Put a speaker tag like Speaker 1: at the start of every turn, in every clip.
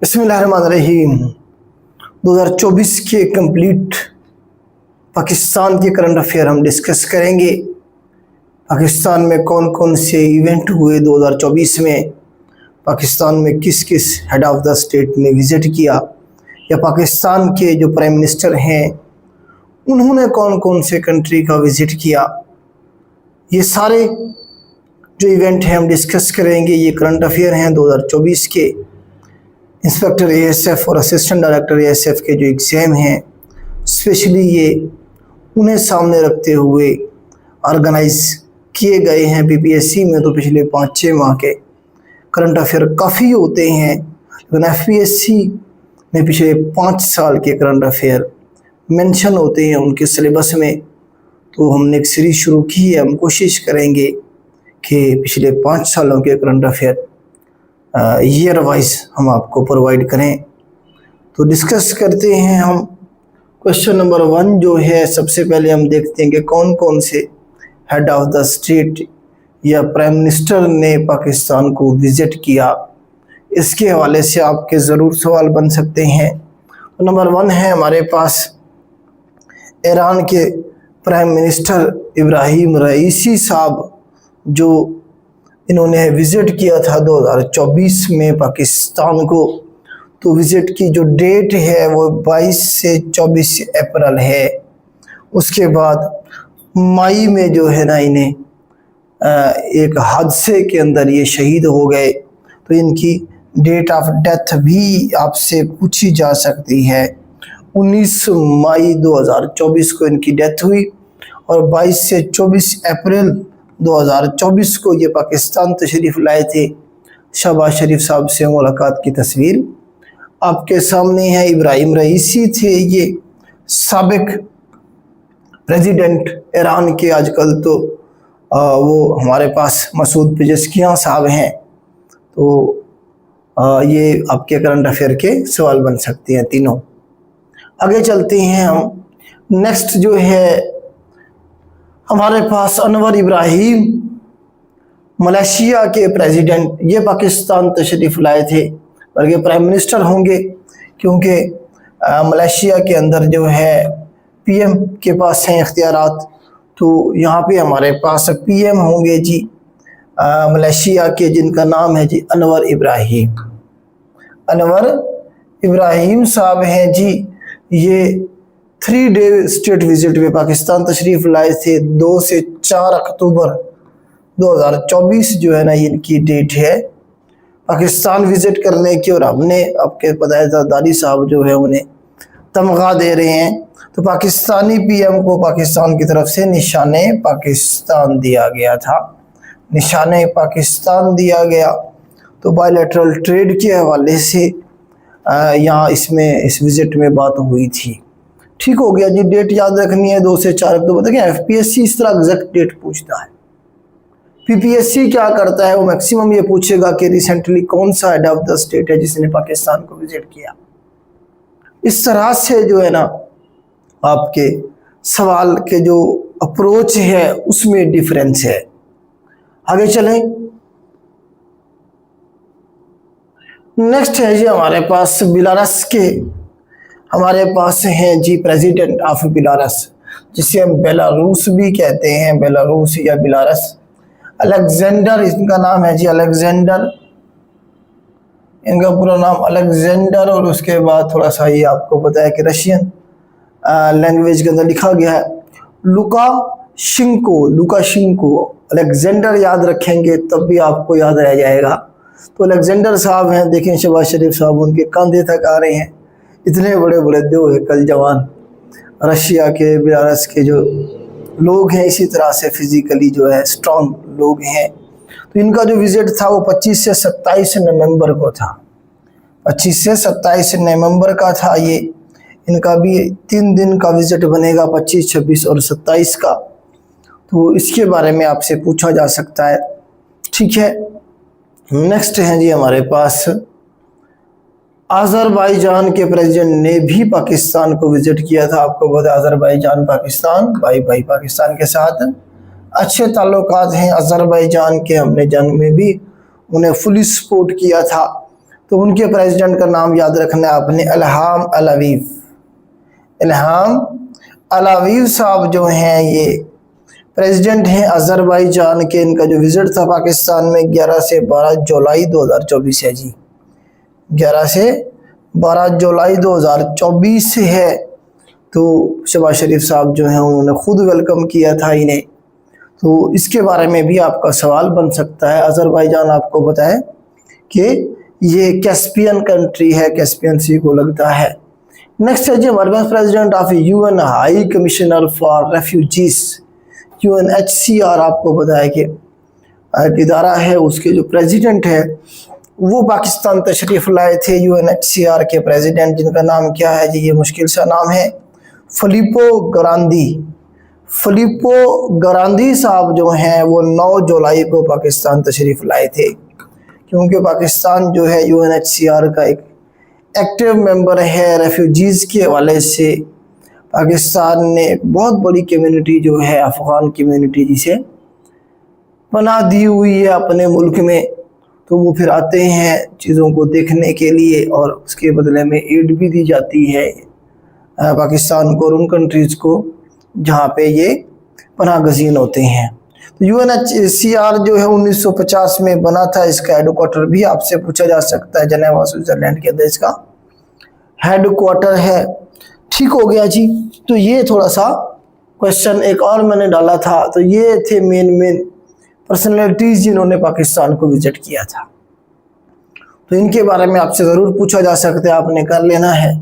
Speaker 1: बिस्मिल्लाहिर्रहमानिर्रहीम। 2024 के कंप्लीट पाकिस्तान के करंट अफेयर हम डिस्कस करेंगे। पाकिस्तान में कौन कौन से इवेंट हुए 2024 में, पाकिस्तान में किस किस हेड ऑफ़ द स्टेट ने विज़िट किया, या पाकिस्तान के जो प्राइम मिनिस्टर हैं उन्होंने कौन कौन से कंट्री का विज़िट किया। ये सारे जो इवेंट हैं हम डिस्कस करेंगे। ये करंट अफेयर हैं 2024 के। इंस्पेक्टर एएसएफ और असिस्टेंट डायरेक्टर एएसएफ के जो एग्ज़ाम हैं, स्पेशली ये उन्हें सामने रखते हुए ऑर्गेनाइज किए गए हैं। पीपीएससी में तो पिछले 5-6 माह के करंट अफेयर काफ़ी होते हैं, लेकिन एफपीएससी में पिछले 5 साल के करंट अफेयर मेंशन होते हैं उनके सिलेबस में। तो हमने एक सीरीज शुरू की है। हम कोशिश करेंगे कि पिछले 5 सालों के करंट अफेयर ईयर वाइज हम आपको प्रोवाइड करें। तो डिस्कस करते हैं हम। क्वेश्चन नंबर 1 जो है, सबसे पहले हम देखते हैं कि कौन कौन से हेड ऑफ़ द स्टेट या प्राइम मिनिस्टर ने पाकिस्तान को विज़िट किया। इसके हवाले से आपके ज़रूर सवाल बन सकते हैं। तो नंबर 1 है हमारे पास ईरान के प्राइम मिनिस्टर इब्राहिम रईसी साहब, जो इन्होंने विज़िट किया था 2024 में पाकिस्तान को। तो विज़िट की जो डेट है वो 22 से 24 अप्रैल है। उसके बाद मई में जो है ना, इन्हें एक हादसे के अंदर ये शहीद हो गए। तो इनकी डेट ऑफ डेथ भी आपसे पूछी जा सकती है। 19 मई 2024 को इनकी डेथ हुई और 22 से 24 अप्रैल 2024 को ये पाकिस्तान तशरीफ़ लाए थे। शहबाज शरीफ साहब से मुलाकात की तस्वीर आपके सामने है। इब्राहिम रईसी थे ये साबिक प्रेसिडेंट ईरान के। आजकल तो वो हमारे पास मसूद पेजेस्कियान साहब हैं। तो ये आपके करंट अफेयर के सवाल बन सकते हैं तीनों। आगे चलते हैं हम। नेक्स्ट जो है हमारे पास अनवर इब्राहिम, मलेशिया के प्रेसिडेंट, ये पाकिस्तान तशरीफ़ लाए थे। बल्कि प्राइम मिनिस्टर होंगे, क्योंकि मलेशिया के अंदर जो है पीएम के पास हैं इख्तियारात। तो यहाँ पे हमारे पास पीएम होंगे जी मलेशिया के, जिनका नाम है जी अनवर इब्राहिम। अनवर इब्राहिम साहब हैं जी। ये 3 डे स्टेट विजिट में पाकिस्तान तशरीफ़ लाए थे। 2 से 4 अक्टूबर 2024 जो है ना, इनकी डेट है पाकिस्तान विज़िट करने की। और हमने आपके पता है दादी साहब जो है उन्हें तमगा दे रहे हैं। तो पाकिस्तानी पीएम को पाकिस्तान की तरफ से निशाने पाकिस्तान दिया गया था। निशाने पाकिस्तान दिया गया। तो बायलैटरल ट्रेड के हवाले से यहाँ इस विज़िट में बात हुई थी। ठीक हो गया जी। डेट याद रखनी है 2 से 4 अक्टूबर। देखिए एफपीएससी इस तरह एग्जैक्ट डेट पूछता है। पीपीएससी क्या करता है, वो मैक्सिमम ये पूछेगा कि रिसेंटली कौन सा हेड ऑफ द स्टेट है जिसने पाकिस्तान को विजिट किया। इस तरह से जो है ना, आपके सवाल के जो अप्रोच है उसमें डिफरेंस है। आगे चलें। नेक्स्ट है जी हमारे पास बेलारस के, हमारे पास हैं जी प्रेसिडेंट ऑफ बेलारस, जिसे हम बेलारूस भी कहते हैं, बेलारूस या बेलारस। अलेक्जेंडर इनका नाम है जी, अलेक्जेंडर। इनका पूरा नाम अलेक्जेंडर। और उसके बाद थोड़ा सा ये आपको पता है कि रशियन लैंग्वेज के अंदर लिखा गया है लुकाशेंको। लुकाशेंको। अलेक्जेंडर याद रखेंगे तब भी आपको याद रह जाएगा। तो अलेक्जेंडर साहब हैं। देखें शहबाज शरीफ साहब उनके कंधे तक आ रहे हैं। इतने बड़े बड़े दो एकल जवान रशिया के बेलारस के जो लोग हैं, इसी तरह से फिजिकली जो है स्ट्रॉन्ग लोग हैं। तो इनका जो विजिट था वो 25 से 27 नवंबर को था। 25 से 27 नवंबर का था ये। इनका भी 3 दिन का विजिट बनेगा, 25, 26 और 27 का। तो इसके बारे में आपसे पूछा जा सकता है। ठीक है। नेक्स्ट है जी हमारे पास अज़रबैजान के प्रेसिडेंट ने भी पाकिस्तान को विजिट किया था। आपको पता है अज़रबैजान पाकिस्तान भाई पाकिस्तान के साथ अच्छे ताल्लुकात हैं। अज़रबैजान के हमने जंग में भी उन्हें फुली सपोर्ट किया था। तो उनके प्रेसिडेंट का नाम याद रखना है आपने, इल्हाम अलावीव। इल्हाम अलावीव साहब जो हैं ये प्रेसिडेंट हैं अज़रबैजान के। इनका जो विजिट था पाकिस्तान में 11 से 12 जुलाई 2024 है जी, 11 से 12 जुलाई 2024 है। तो शहबाज शरीफ साहब जो हैं उन्होंने खुद वेलकम किया था इन्हें। तो इसके बारे में भी आपका सवाल बन सकता है। अज़रबैजान आपको पता है कि ये कैस्पियन कंट्री है, कैस्पियन सी को लगता है। नेक्स्ट है जी हमारे पास president of UN high commissioner for refugees, UNHCR आपको पता है कि एक इदारा है, उसके जो प्रेसिडेंट है वो पाकिस्तान तशरीफ़ लाए थे। UNHCR के प्रेसिडेंट जिनका नाम क्या है जी, ये मुश्किल सा नाम है, फिलिपो ग्रांदी। फिलिपो ग्रांदी साहब जो हैं वो 9 जुलाई को पाकिस्तान तशरीफ़ लाए थे, क्योंकि पाकिस्तान जो है UNHCR का एक एक्टिव मेंबर है। रेफ्यूजीज़ के हवाले से पाकिस्तान ने एक बहुत बड़ी कम्युनिटी जो है अफ़गान कम्युनिटी जिसे पनाह दी हुई है अपने मुल्क में, तो वो फिर आते हैं चीज़ों को देखने के लिए और उसके बदले में एड भी दी जाती है पाकिस्तान को और उन कंट्रीज़ को जहाँ पे ये पनाह गज़ीन होते हैं। तो UNHCR जो है 1950 में बना था। इसका हेडक्वार्टर भी आपसे पूछा जा सकता है, जेनेवा स्विट्ज़रलैंड के अंदर इसका हेडक्वार्टर है। ठीक हो गया जी। तो ये थोड़ा सा क्वेश्चन एक और मैंने डाला था, तो ये थे मेन पर्सनैलिटीज़ जिन्होंने पाकिस्तान को विजिट किया था। तो इनके बारे में आपसे ज़रूर पूछा जा सकता है, आपने कर लेना है।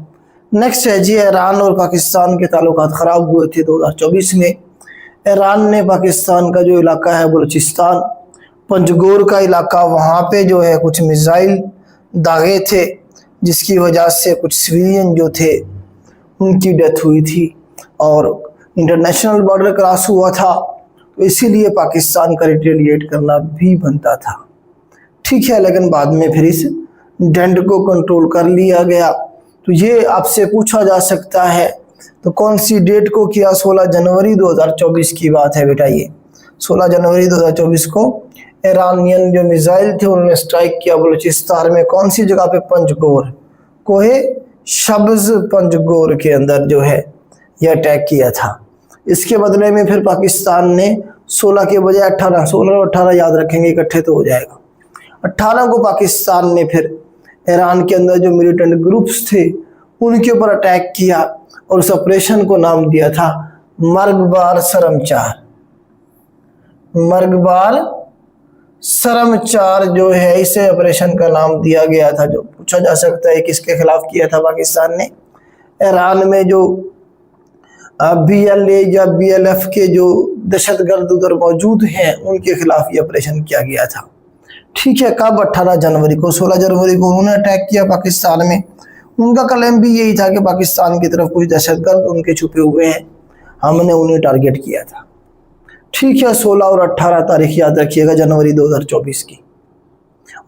Speaker 1: नेक्स्ट है जी ईरान और पाकिस्तान के ताल्लुकात ख़राब हुए थे 2024 में। ईरान ने पाकिस्तान का जो इलाका है बलूचिस्तान, पंजगोर का इलाका, वहाँ पे जो है कुछ मिसाइल दागे थे, जिसकी वजह से कुछ सिविलियन जो थे उनकी डेथ हुई थी और इंटरनेशनल बॉर्डर क्रॉस हुआ था, तो इसीलिए पाकिस्तान का रिटेलिएट करना भी बनता था। ठीक है, लेकिन बाद में फिर इस डेंट को कंट्रोल कर लिया गया। तो ये आपसे पूछा जा सकता है, तो कौन सी डेट को किया? 16 जनवरी 2024 की बात है बेटा। ये 16 जनवरी 2024 को ईरानियन जो मिसाइल थे उन्होंने स्ट्राइक किया बलूचिस्तान में। कौन सी जगह पे? पंजगोर, कोहे शब्ज पंजगोर के अंदर जो है यह अटैक किया था। इसके बदले में फिर पाकिस्तान ने 16 के बजाय 18, 16 और 18 याद रखेंगे इकट्ठे तो हो जाएगा, 18 को पाकिस्तान ने फिर ईरान के अंदर जो मिलिटेंट ग्रुप्स थे उनके ऊपर अटैक किया और उस ऑपरेशन को नाम दिया था मर्गबार शर्मचार। मर्गबार शर्मचार जो है इसे ऑपरेशन का नाम दिया गया था। जो पूछा जा सकता है किसके खिलाफ किया था पाकिस्तान ने? ईरान में जो BLA या BLF के जो दहशतगर्द उधर मौजूद हैं उनके खिलाफ ये ऑपरेशन किया गया था। ठीक है, कब? 18 जनवरी को। 16 जनवरी को उन्होंने अटैक किया पाकिस्तान में। उनका क्लेम भी यही था कि पाकिस्तान की तरफ कुछ दहशतगर्द उनके छुपे हुए हैं, हमने उन्हें टारगेट किया था। ठीक है, 16 और 18 तारीख याद रखिएगा जनवरी 2024 की,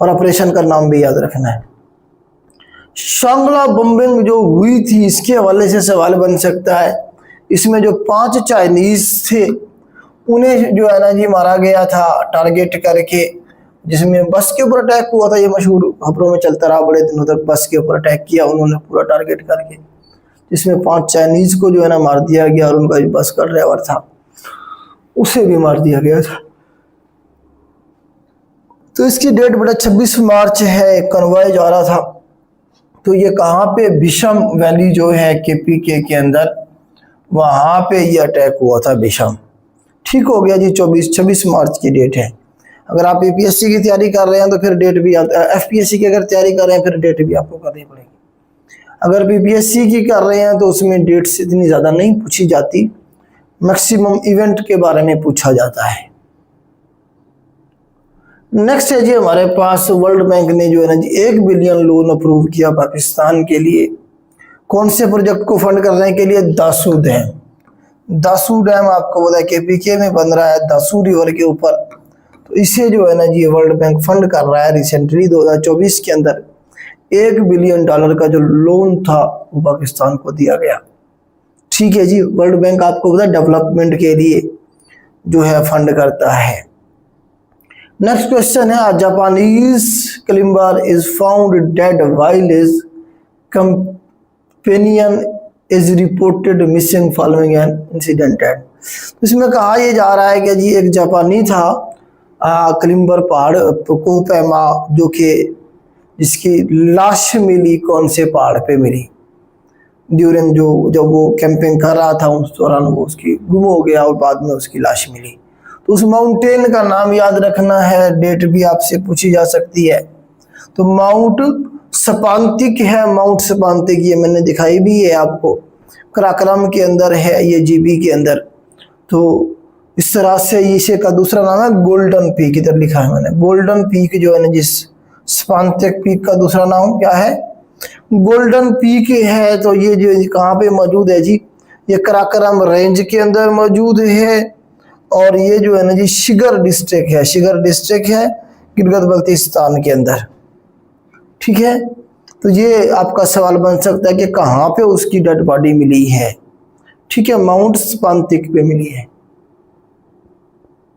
Speaker 1: और ऑपरेशन का नाम भी याद रखना है। शांगला बम्बिंग जो हुई थी इसके हवाले से सवाल बन सकता है। इसमें जो 5 चाइनीज थे उन्हें जो है ना जी मारा गया था टारगेट करके, जिसमें बस के ऊपर अटैक हुआ था। ये मशहूर खबरों में चलता रहा बड़े दिनों तक, बस के ऊपर अटैक किया उन्होंने पूरा टारगेट करके, जिसमें 5 चाइनीज को जो है ना मार दिया गया और उनका जो बस का ड्राइवर था उसे भी मार दिया गया था। तो इसकी डेट बेटा 26 मार्च है। एक कन्वॉय जा रहा था, तो ये कहाँ पे? भीषम वैली जो है KPK के अंदर, वहाँ पे ये अटैक हुआ था भीषम। ठीक हो गया जी। 26 मार्च की डेट है। अगर आप APSC की तैयारी कर रहे हैं तो फिर डेट भी, FPSC की अगर तैयारी कर रहे हैं फिर डेट भी आपको करनी पड़ेगी। अगर PPSC की कर रहे हैं तो उसमें डेट्स इतनी ज़्यादा नहीं पूछी जाती, मैक्सिमम इवेंट के बारे में पूछा जाता है। नेक्स्ट है जी हमारे पास वर्ल्ड बैंक ने जो है ना जी 1 बिलियन लोन अप्रूव किया पाकिस्तान के लिए। कौन से प्रोजेक्ट को फंड करने के लिए? दासू डैम। दासू डैम आपको पता है KPK में बन रहा है, दासू रिवर के ऊपर। तो इसे जो है ना जी वर्ल्ड बैंक फंड कर रहा है। रिसेंटली 2024 के अंदर $1 बिलियन का जो लोन था वो पाकिस्तान को दिया गया। ठीक है जी। वर्ल्ड बैंक आपको पता है डेवलपमेंट के लिए जो है फंड करता है। नेक्स्ट क्वेश्चन है, Japanese climber is found dead while his companion is reported missing following an incident at. इसमें कहा यह जा रहा है कि जी एक जापानी था क्लाइंबर पहाड़ को पैमा, जो कि जिसकी लाश मिली कौन से पहाड़ पे मिली ड्यूरिंग जो जब वो कैंपिंग कर रहा था उस दौरान वो उसकी गुम हो गया और बाद में उसकी लाश मिली। तो उस माउंटेन का नाम याद रखना है, डेट भी आपसे पूछी जा सकती है। तो माउंट सपांतिक है, माउंट सपांतिक, ये मैंने दिखाई भी है आपको, कराक्रम के अंदर है, ये जीबी के अंदर। तो इस तरह से इसे का दूसरा नाम है गोल्डन पीक, इधर लिखा है मैंने गोल्डन पीक जो है ना, जिस सपांतिक पीक का दूसरा नाम क्या है, गोल्डन पीक है। तो ये जो कहाँ पे मौजूद है जी, ये कराक्रम रेंज के अंदर मौजूद है और ये जो है ना जी शिगर डिस्ट्रिक्ट है, शिगर डिस्ट्रिक्ट है गिलगित बल्तिस्तान के अंदर। ठीक है, तो ये आपका सवाल बन सकता है कि कहाँ पे उसकी डेड बॉडी मिली है। ठीक है, माउंट सपांतिक पे मिली है।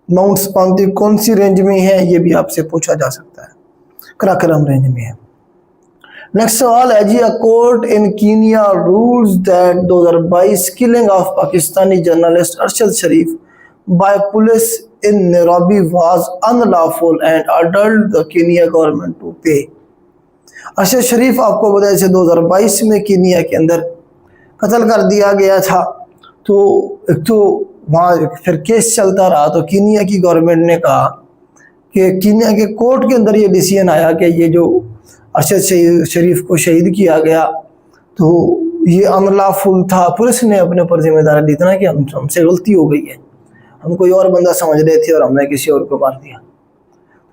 Speaker 1: माउंट सपांतिक कौन सी रेंज में है ये भी आपसे पूछा जा सकता है, कराक्रम रेंज में है। नेक्स्ट सवाल है जी, a court in Kenya rules that 2022 killing of Pakistani journalist Arshad Sharif by police in Nairobi was unlawful and ordered the Kenya government to pay. Arshad शरीफ आपको बताया जैसे 2022 में कीनिया के अंदर कत्ल कर दिया गया था। तो एक तो वहाँ फिर केस चलता रहा, तो कीनिया की गवर्नमेंट ने कहा कि कीनिया के कोर्ट के अंदर ये डिसीजन आया कि ये जो अरशद शरीफ को शहीद किया गया तो ये अनलॉफुल था। पुलिस ने अपने ऊपर जिम्मेदारी ली थी ना कि हमसे गलती हो गई है, हम कोई और बंदा समझ रहे थे और हमने किसी और को मार दिया।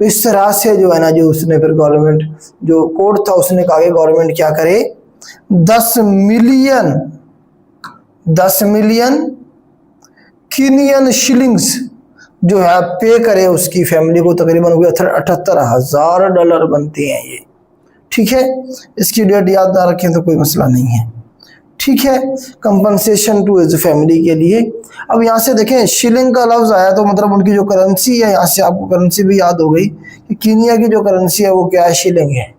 Speaker 1: तो इस तरह से जो है ना, जो उसने फिर गवर्नमेंट जो कोर्ट था उसने कहा कि गवर्नमेंट क्या करे, 10 मिलियन कीनियन शिलिंग्स जो है पे करे उसकी फैमिली को, तकरीबन हुए $78,000 बनते हैं ये। ठीक है, इसकी डेट याद ना रखें तो कोई मसला नहीं है। ठीक है, कंपनसेशन टू हिज फैमिली के लिए। अब यहाँ से देखें शिलिंग का लफ्ज आया तो मतलब उनकी जो करेंसी है, यहाँ से आपको करेंसी भी याद हो गई कि कीनिया की जो करेंसी है वो क्या है, शिलिंग है।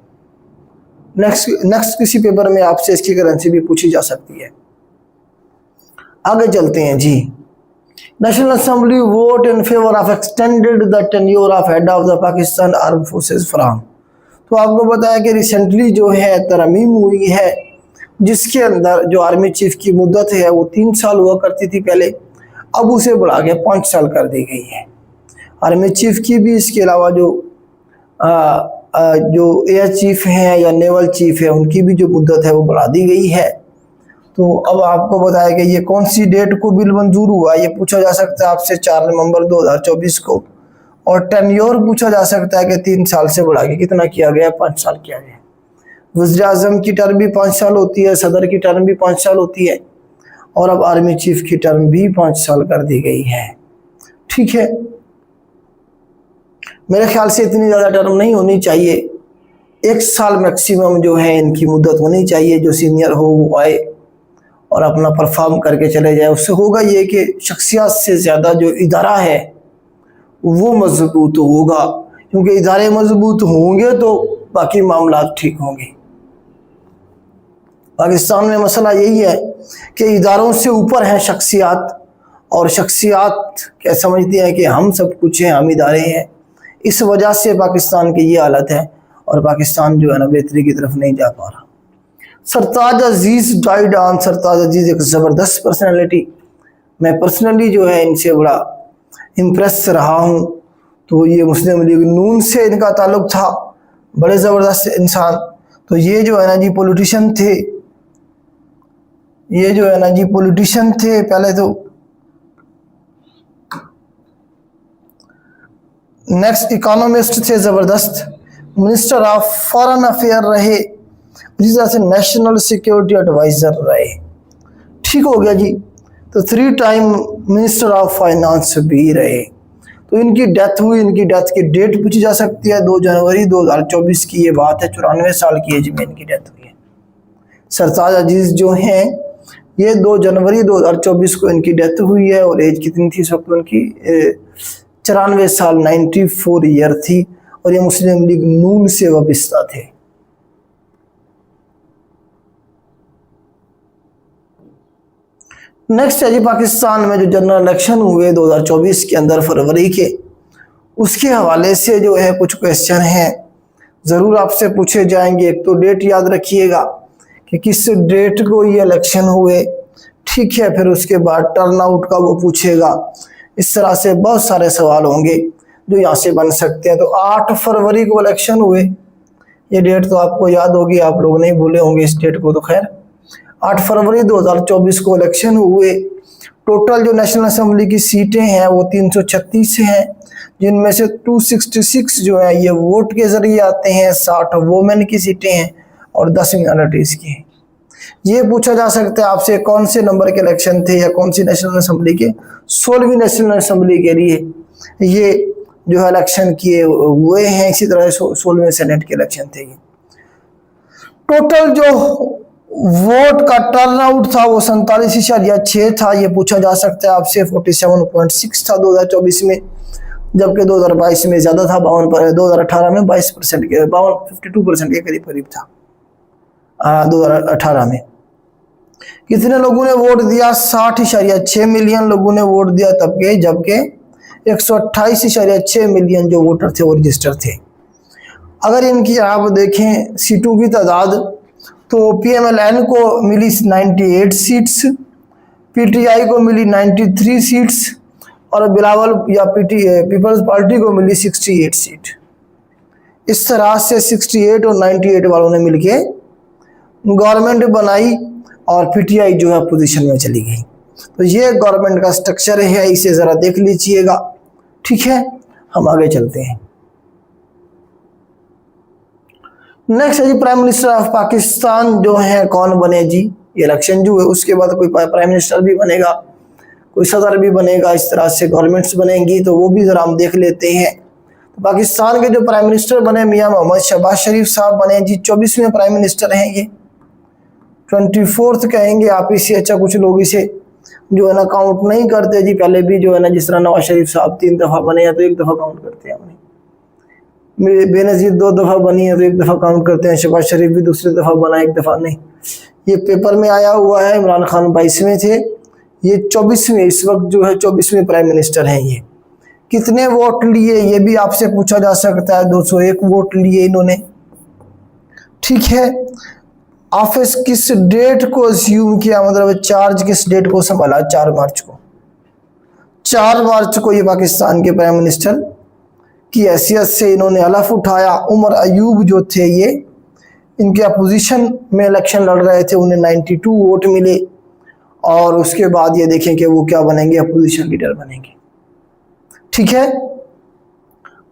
Speaker 1: नेक्स्ट किसी पेपर में आपसे इसकी करेंसी भी पूछी जा सकती है। आगे चलते हैं जी। National assembly vote in favour of extended the tenure of head of the Pakistan arm forces from. तो आपको बताया कि रिसेंटली जो है तरमीम हुई है जिसके अंदर जो आर्मी चीफ की मुद्दत है वो 3 साल हुआ करती थी पहले, अब उसे बढ़ा के 5 साल कर दी गई है आर्मी चीफ की भी। इसके अलावा जो एयर चीफ हैं या नेवल चीफ है उनकी भी जो मुद्दत है वो बढ़ा दी गई है। तो अब आपको बताया कि ये कौन सी डेट को बिल मंजूर हुआ, ये पूछा जा सकता है आपसे 4 नवंबर 2024 को। और टेन्योर पूछा जा सकता है कि 3 साल से बढ़ा के कितना किया गया, 5 साल किया गया। वज़ीर आज़म की टर्म भी 5 साल होती है, सदर की टर्म भी 5 साल होती है और अब आर्मी चीफ की टर्म भी 5 साल कर दी गई है। ठीक है, मेरे ख्याल से इतनी ज़्यादा टर्म नहीं होनी चाहिए, 1 साल मैक्सिमम जो है इनकी मुद्दत होनी चाहिए। जो सीनियर हो वो आए और अपना परफॉर्म करके चले जाए। उससे होगा ये कि शख्सियत से ज़्यादा जो इदारा है वो मजबूत होगा, क्योंकि इदारे मजबूत होंगे तो बाकी मामला ठीक होंगे। पाकिस्तान में मसला यही है कि इदारों से ऊपर हैं शख्सियात, और शख्सियात क्या समझती हैं कि हम सब कुछ हैं, हम इदारे हैं। इस वजह से पाकिस्तान की ये हालत है और पाकिस्तान जो है ना बेहतरी की तरफ नहीं जा पा रहा। सरताज अजीज़ डाइड ऑन। सरताज अजीज़ एक ज़बरदस्त पर्सनैलिटी, मैं पर्सनली जो है इनसे बड़ा इम्प्रेस रहा हूँ। तो ये मुस्लिम लीग नून से इनका ताल्लुक़ था, बड़े ज़बरदस्त इंसान। तो ये जो है ना जी पॉलिटिशियन थे, ये जो है ना जी पॉलिटिशियन थे पहले तो। नेक्स्ट इकोनॉमिस्ट थे ज़बरदस्त, मिनिस्टर ऑफ फॉरेन अफेयर रहे, इसी तरह से नेशनल सिक्योरिटी एडवाइज़र रहे। ठीक हो गया जी। तो 3 टाइम मिनिस्टर ऑफ फाइनेंस भी रहे। तो इनकी डेथ हुई, इनकी डेथ की डेट पूछी जा सकती है, 2 जनवरी 2024 की ये बात है। 94 साल की एज में इनकी डेथ हुई है। सरताज अजीज़ जो हैं ये 2 जनवरी 2024 को इनकी डेथ हुई है और एज कितनी थी इस वक्त उनकी, 94 साल 94 ईयर थी और ये मुस्लिम लीग नून से वाबस्ता थे। नेक्स्ट है जी पाकिस्तान में जो जनरल इलेक्शन हुए 2024 के अंदर फरवरी के, उसके हवाले से जो है कुछ क्वेश्चन हैं ज़रूर आपसे पूछे जाएंगे। एक तो डेट याद रखिएगा कि किस डेट को ये इलेक्शन हुए, ठीक है। फिर उसके बाद टर्नआउट का वो पूछेगा। इस तरह से बहुत सारे सवाल होंगे जो यहाँ से बन सकते हैं। तो 8 फरवरी को इलेक्शन हुए, ये डेट तो आपको याद होगी, आप लोग नहीं भूले होंगे इस डेट को। तो खैर 8 फरवरी 2024 को इलेक्शन हुए। टोटल जो नेशनल असेंबली की सीटें हैं वो 336 हैं, जिनमें से 266 जो है ये वोट के जरिए आते हैं, 60 वोमेन की सीटें हैं और 10 मिनॉरिटीज की हैं। ये पूछा जा सकता है आपसे कौन से नंबर के इलेक्शन थे या कौन सी नेशनल असेंबली के, 16वीं नेशनल असेंबली के लिए ये जो है इलेक्शन किए हुए हैं। इसी तरह 16वें सेनेट के इलेक्शन थे। ये टोटल जो वोट का टर्नआउट था वो 47.6 था। ये पूछा जा सकता है आपसे। 47.6 था 2024 में, जबकि 2022 में ज्यादा था, 2018 में 22% के 52% के करीब करीब था। 2018 में कितने लोगों ने वोट दिया? 60.6 मिलियन लोगों ने वोट दिया तब के, जबकि 128.6 मिलियन जो वोटर थे वो रजिस्टर थे। अगर इनकी आप देखें सीटों की तादाद, तो PMLN को मिली 98 सीट्स, PTI को मिली 93 सीट्स और बिलावल या पीपल्स पार्टी को मिली 68 सीट। इस तरह से 68 और 98 वालों ने मिलके गवर्नमेंट बनाई और PTI जो है पोजीशन में चली गई। तो ये गवर्नमेंट का स्ट्रक्चर है, इसे ज़रा देख लीजिएगा, ठीक है। हम आगे चलते हैं। नेक्स्ट है जी प्राइम मिनिस्टर ऑफ पाकिस्तान जो है कौन बने जी। इलेक्शन जो है उसके बाद कोई प्राइम मिनिस्टर भी बनेगा, कोई सदर भी बनेगा, इस तरह से गवर्नमेंट्स बनेंगी। तो वो भी ज़रा हम देख लेते हैं। तो पाकिस्तान के जो प्राइम मिनिस्टर बने मियां मोहम्मद शहबाज शरीफ साहब बने जी। 24वें प्राइम मिनिस्टर हैं ये, 24th कहेंगे आप इसे। अच्छा, कुछ लोग इसे जो है ना काउंट नहीं करते जी। पहले भी जो है ना, जिस तरह नवाज शरीफ साहब 3 दफ़ा बने हैं तो 1 दफ़ा काउंट करते हैं, बेनज़ीर 2 दफ़ा बनी है तो 1 दफ़ा काउंट करते हैं, शहबाज शरीफ भी दूसरी दफ़ा बना, 1 दफ़ा नहीं। ये पेपर में आया हुआ है। इमरान खान 22वें थे, ये 24वें इस वक्त जो है 24वें प्राइम मिनिस्टर हैं। ये कितने वोट लिए ये भी आपसे पूछा जा सकता है। 201 वोट लिए इन्होंने, ठीक है। ऑफिस किस डेट को अज्यूम किया, मतलब चार्ज किस डेट को संभाला? 4 मार्च को। 4 मार्च को ये पाकिस्तान के प्राइम मिनिस्टर की हैसियत से इन्होंने हलफ उठाया। उमर अयूब जो थे ये इनके अपोजिशन में इलेक्शन लड़ रहे थे, उन्हें 92 वोट मिले और उसके बाद ये देखें कि वो क्या बनेंगे, अपोजिशन लीडर बनेंगे, ठीक है।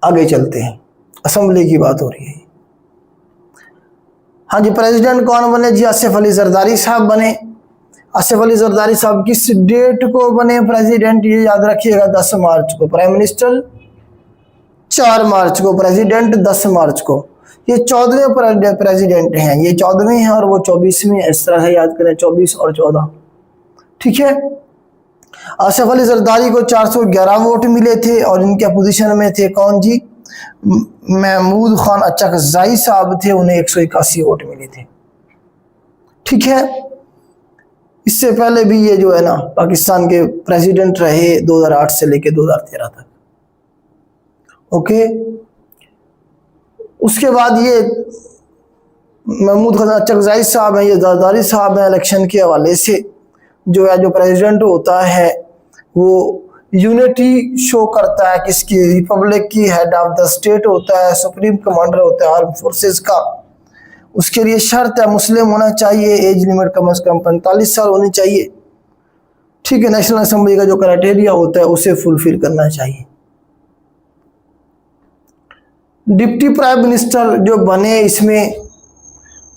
Speaker 1: आगे चलते हैं, असेंबली की बात हो रही है। हाँ जी, प्रेसिडेंट कौन बने जी? आसिफ अली जरदारी साहब बने। आसिफ अली जरदारी साहब किस डेट को बने प्रेसिडेंट? ये याद रखिएगा, 10 मार्च को। प्राइम मिनिस्टर 4 मार्च को, प्रेसिडेंट 10 मार्च को। ये 14वें प्रेसिडेंट हैं, ये 14वें हैं और वो 24वें, इस तरह से याद करें, 24 और 14, ठीक है। आसिफ अली जरदारी को 411 वोट मिले थे और इनके अपोजिशन में थे कौन जी? महमूद खान अच्चकज़ई साहब थे, उन्हें 181 वोट मिले थे, ठीक है। इससे पहले भी ये जो है ना पाकिस्तान के प्रेसिडेंट रहे 2008 से लेकर 2013 तक, ओके। उसके बाद ये महमूद खान अच्चकज़ई साहब हैं, ये जरदारी साहब हैं। इलेक्शन के हवाले से जो है, जो प्रेसिडेंट होता है वो यूनिटी शो करता है किसकी? रिपब्लिक की। हेड ऑफ द स्टेट होता है, सुप्रीम कमांडर होता है आर्म फोर्सेस का। उसके लिए शर्त है मुस्लिम होना चाहिए, एज लिमिट कम से कम 45 साल होनी चाहिए, ठीक है। नेशनल असेंबली का जो क्राइटेरिया होता है उसे फुलफिल करना चाहिए। डिप्टी प्राइम मिनिस्टर जो बने इसमें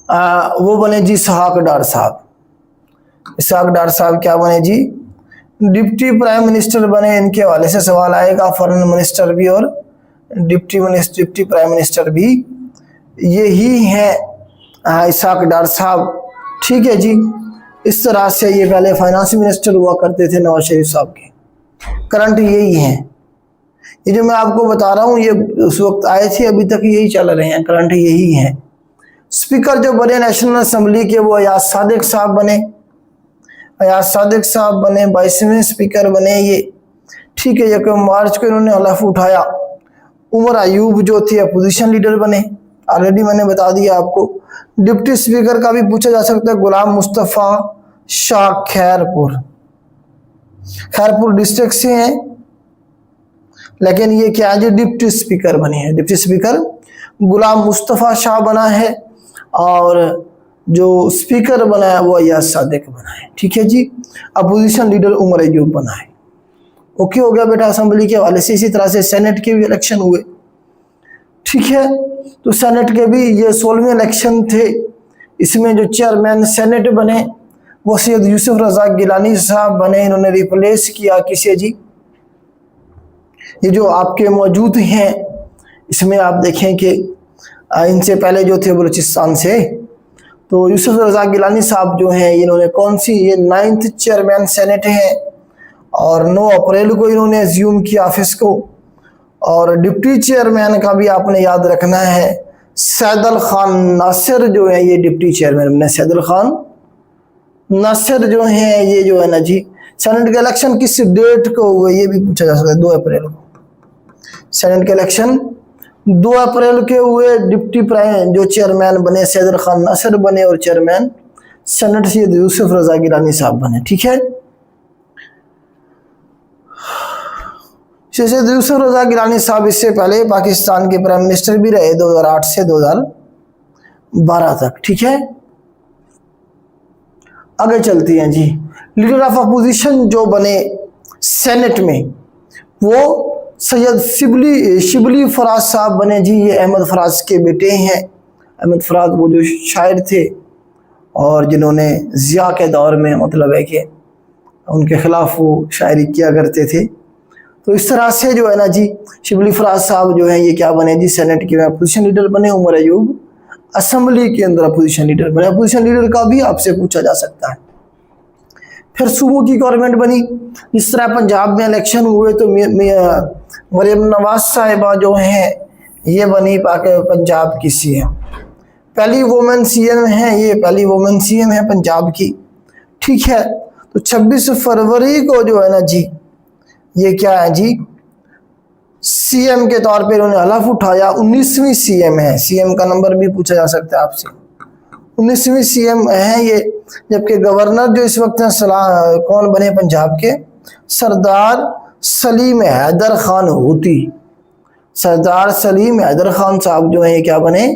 Speaker 1: वो बने जी इसहाक डार साहब। इसहाक डार साहब क्या बने जी? डिप्टी प्राइम मिनिस्टर बने। इनके हवाले से सवाल आएगा, फॉरेन मिनिस्टर भी और डिप्टी प्राइम मिनिस्टर भी यही हैं इसहाक डार साहब, ठीक है जी। इस तरह से ये पहले फाइनेंस मिनिस्टर हुआ करते थे नवाज शरीफ साहब के, करंट यही हैं। ये जो मैं आपको बता रहा हूँ ये उस वक्त आए थे, अभी तक यही चल रहे हैं, करंट यही है। स्पीकर जो बने नेशनल असेंबली के वो अयाज सादिक साहब बने, अयाज सादिक साहब बने 22वें स्पीकर बने ये, ठीक है। 1 मार्च को इन्होंने हलफ उठाया। उमर अयूब जो थे अपोजिशन लीडर बने, ऑलरेडी मैंने बता दिया आपको। डिप्टी स्पीकर का भी पूछा जा सकता है, गुलाम मुस्तफ़ा शाह खैरपुर डिस्ट्रिक्ट से हैं, लेकिन ये क्या है जी डिप्टी स्पीकर बने हैं। डिप्टी स्पीकर गुलाम मुस्तफ़ा शाह बना है और जो स्पीकर बना है वो अयाज सादिक बना है, ठीक है जी। अपोजिशन लीडर उमर अयूब बना है। ओके हो गया बेटा असेंबली के हवाले से। इसी तरह से सेनेट के भी इलेक्शन हुए, ठीक है। तो सेनेट के भी ये 16वें इलेक्शन थे। इसमें जो चेयरमैन सेनेट बने वो सैयद यूसुफ रज़ा गिलानी साहब बने। इन्होंने रिप्लेस किया किसे जी, ये जो आपके मौजूद हैं इसमें आप देखें कि इनसे पहले जो थे बलूचिस्तान से, तो यूसुफ रज़ा गिलानी साहब जो हैं इन्होंने कौन सी, ये 9th चेयरमैन सेनेट हैं और 9 अप्रैल को इन्होंने एज्यूम किया ऑफिस को। और डिप्टी चेयरमैन का भी आपने याद रखना है, सैदल खान नासिर जो है ये डिप्टी चेयरमैन बने। सैदल खान नासिर जो हैं ये जो है ना जी, सेनेट के इलेक्शन किस डेट को हुए ये भी पूछा जा सकता है, 2 अप्रैल को। सेनेट के इलेक्शन 2 अप्रैल के हुए। डिप्टी प्राइम जो चेयरमैन बने सैदल खान नासिर बने और चेयरमैन सेनेट सैयद यूसुफ रज़ा गिलानी साहब बने, ठीक है। सैयद यूसुफ रज़ा गिलानी साहब इससे पहले पाकिस्तान के प्राइम मिनिस्टर भी रहे 2008 से 2012 तक, ठीक है। आगे चलती हैं जी। लीडर ऑफ अपोजिशन जो बने सेनेट में वो सैयद शिबली फराज साहब बने जी। ये अहमद फराज के बेटे हैं। अहमद फराज वो जो शायर थे और जिन्होंने ज़िया के दौर में मतलब है कि उनके खिलाफ वो शायरी किया करते थे। तो इस तरह से जो है ना जी शिबली फराज साहब जो है ये क्या बने जी, सेनेट के अपोजिशन लीडर बने। उमर अयूब असेंबली के अंदर अपोजिशन लीडर बने। अपोजिशन लीडर का भी आपसे पूछा जा सकता है। फिर सूबों की गवर्नमेंट बनी। जिस तरह पंजाब में इलेक्शन हुए तो मरियम नवाज साहिबा जो हैं ये बनी पंजाब की सीएम, पहली वुमेन सीएम है ये, पहली वुमेन सीएम है पंजाब की, ठीक है। तो 26 फरवरी को जो है ना जी ये क्या है जी सीएम के तौर पे इन्होंने हलफ उठाया। 19वीं सीएम है, सीएम का नंबर भी पूछा जा सकता है आपसे, 19वीं सीएम है ये। जबकि गवर्नर जो इस वक्त कौन बने पंजाब के, सरदार सलीम हैदर खान होती। सरदार सलीम हैदर खान साहब जो है ये क्या बने,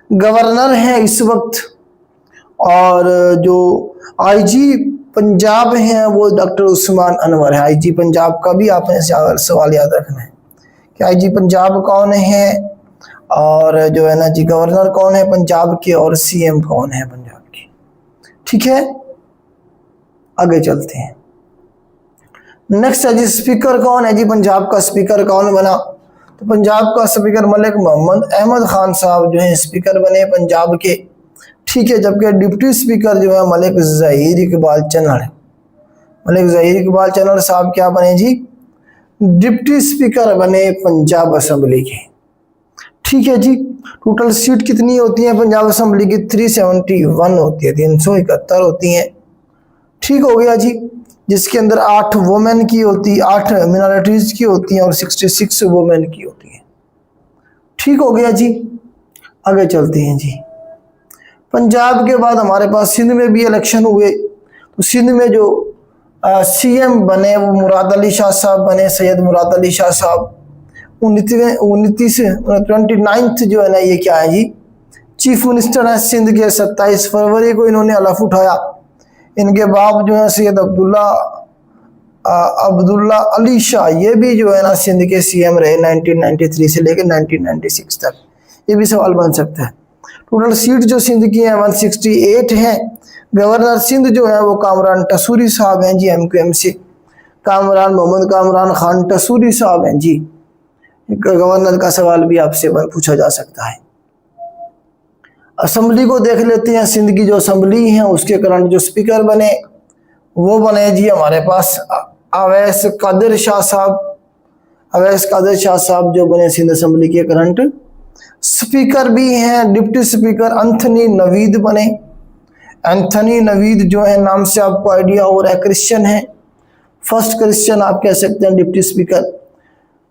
Speaker 1: गवर्नर हैं इस वक्त। और जो आईजी पंजाब हैं वो डॉक्टर उस्मान अनवर है। आईजी पंजाब का भी आपने सवाल याद रखना है कि आईजी पंजाब कौन है और जो है ना जी गवर्नर कौन है पंजाब के और सीएम कौन है पंजाब की, ठीक है। आगे चलते हैं। नेक्स्ट है जी स्पीकर कौन है जी, पंजाब का स्पीकर कौन बना, तो पंजाब का स्पीकर मलिक मोहम्मद अहमद खान साहब जो है स्पीकर बने पंजाब के, ठीक है। जबकि डिप्टी स्पीकर जो है मलिक ज़हीर इकबाल चन्नड़, मलिक ज़हीर इकबाल चन्नड़ साहब क्या बने जी, डिप्टी स्पीकर बने पंजाब असेंबली के, ठीक है जी। टोटल सीट कितनी होती है पंजाब असेंबली की, 371 होती है, 371 होती हैं, ठीक हो गया जी। जिसके अंदर 8 वुमेन की होती, 8 मिनॉरिटीज की होती हैं और 66 वुमेन की होती है, ठीक हो गया जी। आगे चलते हैं जी। पंजाब के बाद हमारे पास सिंध में भी इलेक्शन हुए। तो सिंध में जो सीएम बने वो मुराद अली शाह साहब बने, सैयद मुराद अली शाह साहब। 29 जो है ना ये क्या है जी चीफ मिनिस्टर है सिंध के। 27 फरवरी को इन्होंने हलफ उठाया। इनके बाप जो है सैयद अब्दुल्ला अली शाह, ये भी जो है ना सिंध के सीएम रहे 1993 से लेकर 1996 तक। ये भी सवाल बन सकता है। टोटल सीट जो सिंध की है 168 हैं। गवर्नर सिंध जो है वो कामरान टसूरी साहब हैं जी, MQM से। मोहम्मद कामरान खान टसूरी साहब हैं जी। गवर्नर का सवाल भी आपसे पूछा जा सकता है। असेंबली को देख लेते हैं। सिंध की जो असेंबली है उसके करंट जो स्पीकर बने वो बने जी हमारे पास अवैस कादिर शाह साहब। अवैस कादिर शाह साहब जो बने सिंध असेंबली के करंट स्पीकर भी हैं। डिप्टी स्पीकर एंथनी नवीद बने। एंथनी नवीद जो है नाम से आपको आइडिया हो रहा है क्रिश्चियन है, फर्स्ट क्रिश्चियन आप कह सकते हैं डिप्टी स्पीकर।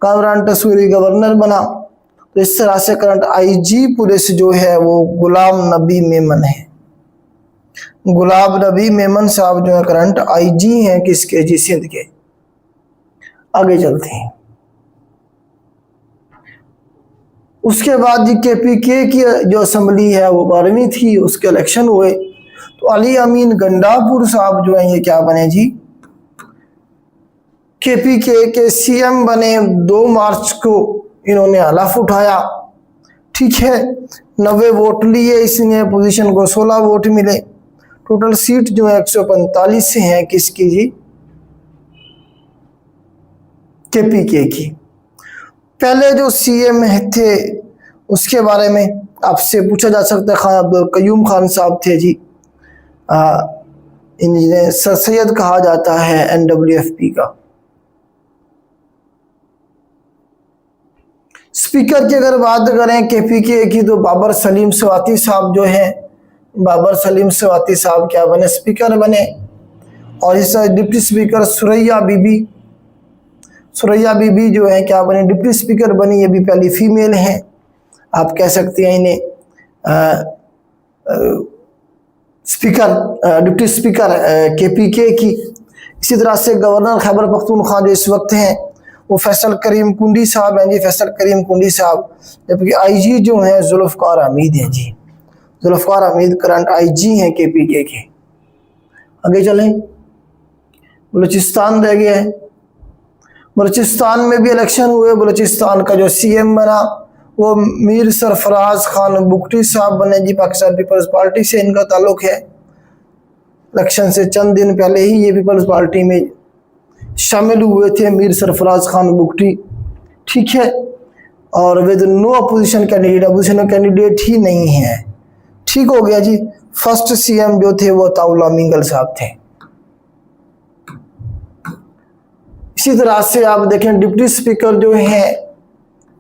Speaker 1: कामरान तस्वीरी गवर्नर बना। तो इस तरह से करंट आईजी पुलिस जो है वो गुलाम नबी मेमन है। गुलाम नबी मेमन साहब जो है करंट आईजी हैं किसके जी सिंध के। आगे चलते हैं। उसके बाद जी केपीके की जो असेंबली है वो 12वीं थी, उसके इलेक्शन हुए तो अली अमीन गंडापुर साहब जो है ये क्या बने जी केपीके के सीएम बने। 2 मार्च को इन्होंने हलफ उठाया, ठीक है। 90 वोट लिए इसने, पोजीशन को 16 वोट मिले। टोटल सीट जो है 145 से हैं किसकी जी केपीके की। पहले जो सीएम थे उसके बारे में आपसे पूछा जा सकता है। खान अब्दुल कयूम खान साहब थे जी, इन्हें सर सैयद कहा जाता है एनडब्ल्यूएफपी का। स्पीकर की अगर बात करें केपीके की तो बाबर सलीम स्वाति साहब जो हैं, बाबर सलीम स्वाति साहब क्या बने स्पीकर बने। और इस डिप्टी स्पीकर सुरैया बीबी, सुरैया बीबी जो है क्या बने डिप्टी स्पीकर बनी। ये भी पहली फीमेल हैं, आप कह सकते हैं इन्हें स्पीकर डिप्टी स्पीकर केपीके की। इसी तरह से गवर्नर खैबर पख्तूनख्वा जो इस वक्त हैं वो फैसल करीम कुंडी साहब हैं जी, फैसल करीम कुंडी साहब। जबकि आईजी जो हैं जुल्फ़कार हमीद हैं जी, जुल्फ़कार हमीद करंट आईजी हैं केपीके के। आगे चलें, बलूचिस्तान रह गया है। बलूचिस्तान में भी इलेक्शन हुए। बलूचिस्तान का जो सीएम बना वो मीर सरफराज खान बुगटी साहब बने जी, पाकिस्तान पीपल्स पार्टी से इनका ताल्लुक है। इलेक्शन से चंद दिन पहले ही ये पीपल्स पार्टी में शामिल हुए थे मीर सरफराज खान बुगटी, ठीक है। और with no opposition candidate, opposition candidate ही नहीं है, ठीक हो गया जी। फर्स्ट सीएम जो थे वो ताउला मिंगल साहब थे। इसी तरह से आप देखें डिप्टी स्पीकर जो है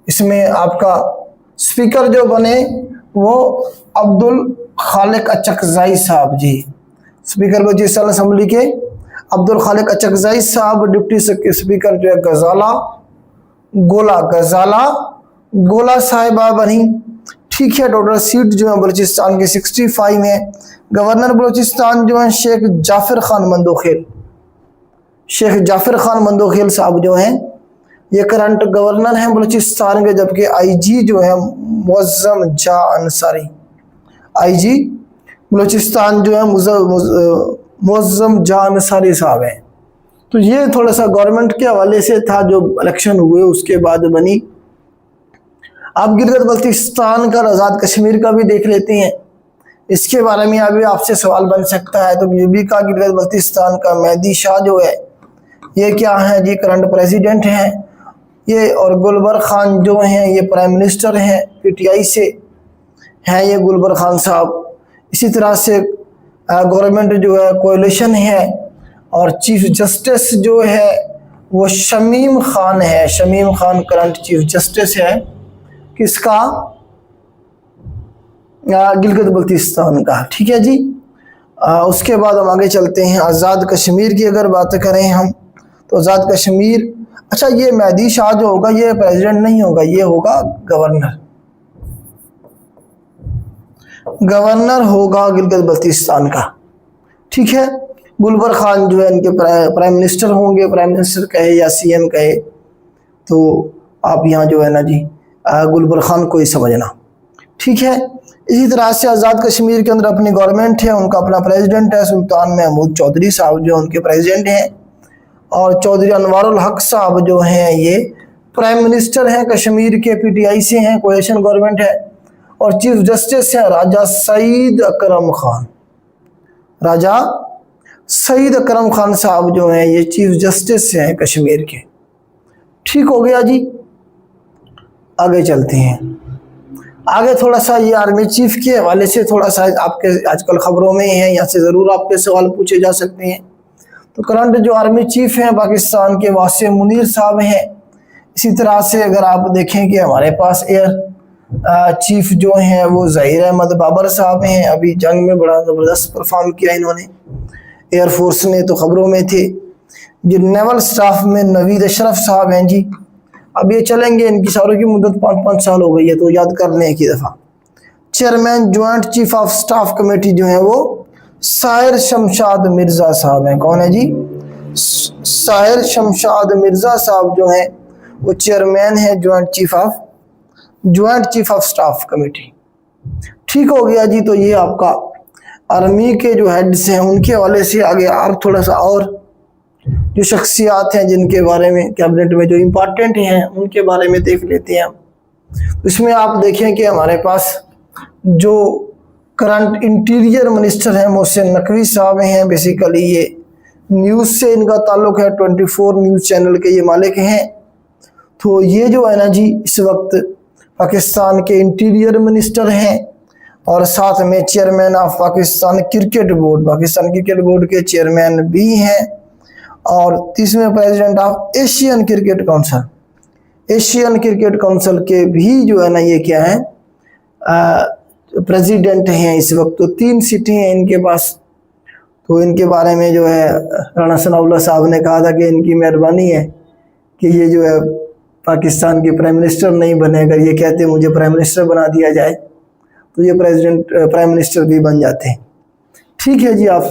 Speaker 1: इसमें आपका स्पीकर जो बने वो अब्दुल खालिक अचकजाई साहब जी, स्पीकर बलूचिस्तान असेंबली के अब्दुल खालिक अचकजाई साहब। डिप्टी स्पीकर जो है गजाला गोला साहिबा बनी, ठीक है। टोटल सीट जो है बलूचिस्तान की 65 है। गवर्नर बलूचिस्तान जो है शेख जाफर खान मंदोखेल साहब जो हैं ये करंट गवर्नर हैं बलूचिस्तान के। जबकि आईजी जो है मुअज़्ज़म जा अंसारी, आईजी बलूचिस्तान जो है मुअज़्ज़म जा अंसारी साहब हैं। तो ये थोड़ा सा गवर्नमेंट के हवाले से था जो इलेक्शन हुए उसके बाद बनी। आप गिलगित बल्तिस्तान का आज़ाद कश्मीर का भी देख लेते हैं, इसके बारे में अभी आपसे सवाल बन सकता है। तो यूबी का गिलगित बल्तिस्तान का मेहदी शाह जो है ये क्या है जी करंट प्रेसिडेंट हैं ये। और गुलबर खान जो हैं ये प्राइम मिनिस्टर हैं, पीटीआई से हैं ये गुलबर खान साहब। इसी तरह से गवर्नमेंट जो है कोalition है। और चीफ जस्टिस जो है वो शमीम खान है, Shamim Khan current chief justice है किसका गिलगित बल्तिस्तान का, ठीक है जी। उसके बाद हम आगे चलते हैं। आज़ाद कश्मीर की अगर बात करें हम तो आज़ाद कश्मीर, अच्छा ये मेहदी शाह जो होगा ये प्रेसिडेंट नहीं होगा, ये होगा गवर्नर होगा गिलगित बल्तिस्तान का, ठीक है। गुलबर खान जो है इनके प्राइम मिनिस्टर होंगे, प्राइम मिनिस्टर कहे या सीएम कहे तो आप यहाँ जो है ना जी गुलबर खान को ही समझना, ठीक है। इसी तरह से आज़ाद कश्मीर के अंदर अपनी गवर्नमेंट है, उनका अपना प्रेसिडेंट है सुल्तान महमूद चौधरी साहब जो उनके प्रेसिडेंट हैं। और चौधरी अनवारुल हक साहब जो हैं ये प्राइम मिनिस्टर हैं कश्मीर के, पीटीआई से हैं, कोएलिशन गवर्नमेंट है। और चीफ जस्टिस हैं राजा सईद अकरम खान साहब जो हैं ये चीफ जस्टिस हैं कश्मीर के, ठीक हो गया जी। आगे चलते हैं। आगे थोड़ा सा ये आर्मी चीफ के हवाले से थोड़ा सा आपके आजकल खबरों में है, यहाँ से ज़रूर आपके सवाल पूछे जा सकते हैं। तो करंट जो आर्मी चीफ हैं पाकिस्तान के वासिम मुनीर साहब हैं, इसी तरह से अगर आप देखें कि हमारे पास एयर चीफ जो हैं वो ज़हीर अहमद बाबर साहब हैं। अभी जंग में बड़ा ज़बरदस्त परफॉर्म किया इन्होंने, एयरफोर्स ने तो खबरों में थे। जो नेवल स्टाफ में नवीद अशरफ साहब हैं जी, अब ये चलेंगे, इनकी सारों की मुद्दत 5-5 साल हो गई है, तो याद कर लें एक ही दफ़ा। Chairman joint chief of staff committee जो है वो साहिर शमशाद मिर्ज़ा साहब हैं। कौन है जी? साहिर शमशाद मिर्ज़ा साहब जो हैं वो चेयरमैन है joint chief of staff committee. ठीक हो गया जी। तो ये आपका आर्मी के जो हेड्स हैं उनके हवाले से आगे आप थोड़ा सा और जो शख्सियात हैं जिनके बारे में कैबिनेट में जो इम्पोर्टेंट हैं उनके बारे में देख लेते हैं। इसमें आप देखें कि हमारे पास जो करंट इंटीरियर मिनिस्टर हैं मोहसिन नकवी साहब हैं। बेसिकली ये न्यूज़ से इनका ताल्लुक है, 24 न्यूज़ चैनल के ये मालिक हैं। तो ये जो है ना जी इस वक्त पाकिस्तान के इंटीरियर मिनिस्टर हैं और साथ में chairman of Pakistan cricket board के चेयरमैन भी हैं और 30वें president of Asian cricket council के भी जो है ना ये क्या है प्रेसिडेंट हैं इस वक्त। तो 3 सीटें हैं इनके पास। तो इनके बारे में जो है राणा सनाउल्लाह साहब ने कहा था कि इनकी मेहरबानी है कि ये जो है पाकिस्तान के प्राइम मिनिस्टर नहीं बनेगा, ये कहते मुझे प्राइम मिनिस्टर बना दिया जाए, तो ये प्राइम मिनिस्टर भी बन जाते हैं। ठीक है जी, आप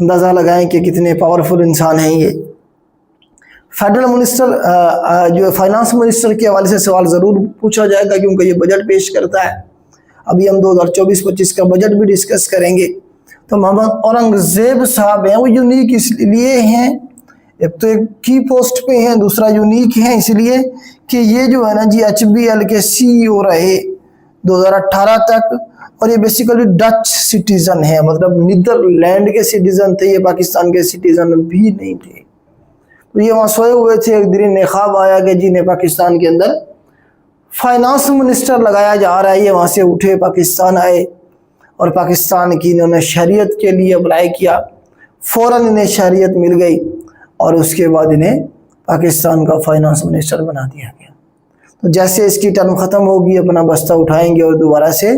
Speaker 1: अंदाज़ा लगाएं कि कितने पावरफुल इंसान हैं ये। फेडरल मिनिस्टर जो फाइनेंस मिनिस्टर के हवाले से सवाल ज़रूर पूछा जाएगा क्योंकि ये बजट पेश करता है। अभी हम 2024-25 का बजट भी डिस्कस करेंगे। तो मोहम्मद औरंगज़ेब साहब हैं, वो यूनिक इसलिए हैं, एक तो एक की पोस्ट पे हैं, दूसरा यूनिक है इसलिए कि ये जो है ना जी HBL के CEO रहे 2018 तक और ये बेसिकली डच सिटीज़न है, मतलब नीदरलैंड के सिटीज़न थे, ये पाकिस्तान के सिटीज़न भी नहीं थे। तो ये वहाँ सोए हुए थे, एक दिन ने ख्वाब आया कि जी ने पाकिस्तान के अंदर फाइनेंस मिनिस्टर लगाया जा रहा है। ये वहाँ से उठे, पाकिस्तान आए और पाकिस्तान की इन्होंने शरीयत के लिए अप्लाई किया, फ़ौरन इन्हें शरीयत मिल गई और उसके बाद इन्हें पाकिस्तान का फाइनेंस मिनिस्टर बना दिया गया। तो जैसे इसकी टर्म ख़त्म होगी अपना बस्ता उठाएंगे और दोबारा से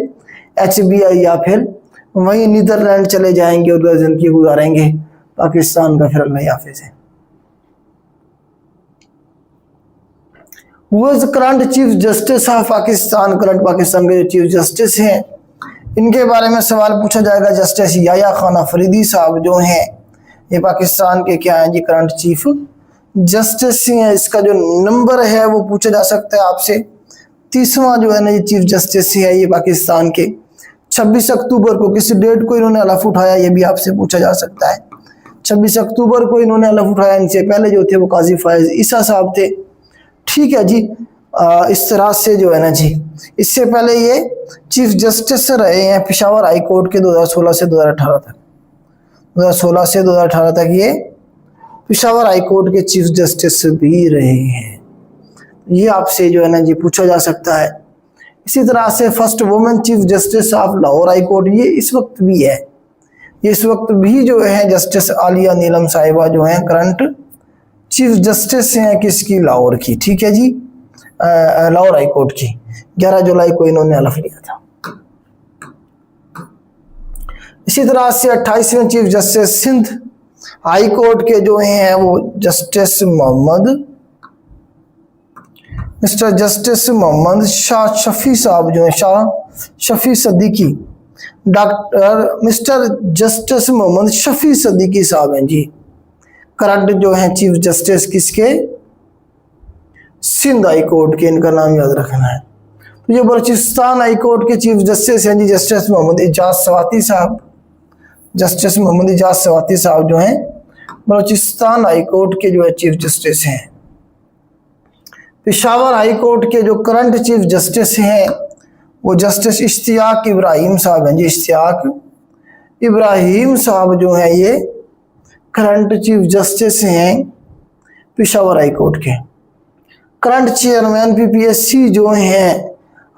Speaker 1: HBI या फिर वहीं नीदरलैंड चले जाएंगे और ज़िंदगी गुजारेंगे। पाकिस्तान का फिर अल्लाह हाफिज़ है। Current chief justice of Pakistan, current Pakistan के जो चीफ जस्टिस हैं इनके बारे में सवाल पूछा जाएगा। जस्टिस याया खान अफरीदी साहब जो हैं ये पाकिस्तान के क्या हैं जी करंट चीफ जस्टिस हैं। इसका जो नंबर है वो पूछा जा सकता है आपसे। 30वां जो है ना ये चीफ जस्टिस है ये पाकिस्तान के। 26 अक्टूबर को किस डेट को इन्होंने हलफ उठाया ये भी आपसे पूछा जा सकता है। 26 अक्टूबर को इन्होंने हलफ उठाया। इनसे पहले जो थे वो काजी फायज ईसा साहब थे। ठीक है जी, इस तरह से जो है ना जी इससे पहले ये चीफ जस्टिस रहे हैं पेशावर हाई कोर्ट के 2016 से 2018 तक। 2016 से 2018 तक ये पेशावर हाई कोर्ट के चीफ जस्टिस भी रहे हैं। ये आपसे जो है ना जी पूछा जा सकता है। इसी तरह से first women chief justice of Lahore high court ये इस वक्त भी है। ये इस वक्त भी जो है जस्टिस आलिया नीलम साहिबा जो हैं करंट चीफ जस्टिस हैं किसकी, लाहौर की। ठीक है जी, लाहौर हाई कोर्ट की। 11 जुलाई को इन्होंने हलफ लिया था। इसी तरह से 28वें chief justice Sindh high court के जो हैं वो मिस्टर जस्टिस मोहम्मद शाह शफी साहब जो हैं, Shah Shafi Siddiqui, doctor mister justice Mohammad Shafi Siddiqui साहब हैं जी करंट जो हैं चीफ जस्टिस किसके, सिंध हाई कोर्ट के। इनका नाम याद रखना है। तो ये बलूचिस्तान हाई कोर्ट के चीफ जस्टिस हैं जी जस्टिस मोहम्मद इजाज सवाती साहब। जस्टिस मोहम्मद इजाज सवाती साहब जो हैं बलूचिस्तान हाई कोर्ट के जो है चीफ जस्टिस हैं। पेशावर हाई कोर्ट के जो करंट चीफ जस्टिस हैं वो जस्टिस इश्तियाक इब्राहिम साहब हैं जी। इश्तियाक इब्राहिम साहब जो हैं ये करंट चीफ जस्टिस हैं पेशावर हाई कोर्ट के। करंट चेयरमैन PPSC जो हैं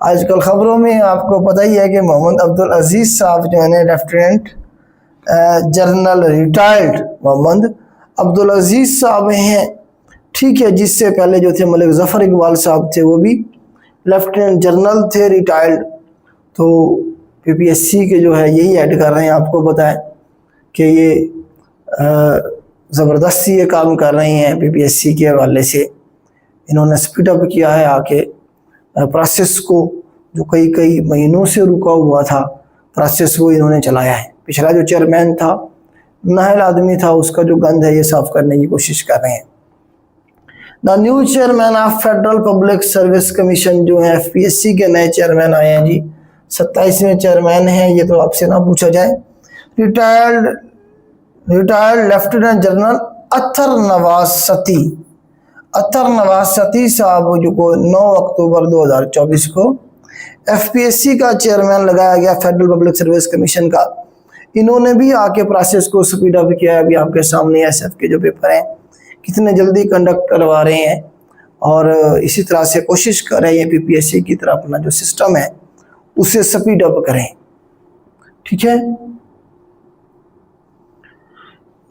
Speaker 1: आजकल खबरों में आपको पता ही है कि मोहम्मद अब्दुल अजीज़ साहब जो है lieutenant general retired Mohammad Abdul Aziz साहब हैं ठीक है, जिससे पहले जो थे मलिक ज़फ़र इकबाल साहब थे, वो भी लेफ्टिनेंट जनरल थे रिटायर्ड। तो पीपीएससी के जो है यही ऐड कर रहे हैं, आपको पता है कि ये ज़बरदस्ती ये काम कर रहे हैं पीपीएससी के हवाले से। इन्होंने स्पीड अप किया है आके प्रोसेस को, जो कई महीनों से रुका हुआ था प्रोसेस, वो इन्होंने चलाया है। पिछला जो चेयरमैन था, नाहल आदमी था, उसका जो गंद है ये साफ करने की कोशिश कर रहे हैं। The new chairman of federal public service commission, जो है एफपीएससी के नए चेयरमैन आए हैं जी, 27वें चेयरमैन हैं ये, तो आपसे ना पूछा जाए। रिटायर्ड लेफ्टिनेंट जनरल अत्तर नवाज सती साहब, जो को 9 अक्टूबर 2024 को एफपीएससी का चेयरमैन लगाया गया, फेडरल पब्लिक सर्विस कमीशन का। इन्होंने भी आके प्रोसेस को स्पीड अप किया है। अभी आपके सामने एसएफ के जो पेपर हैं कितने जल्दी कंडक्ट करवा रहे हैं, और इसी तरह से कोशिश कर रहे हैं पीपीएससी की तरह अपना जो सिस्टम है उसे स्पीड अप करें। ठीक है,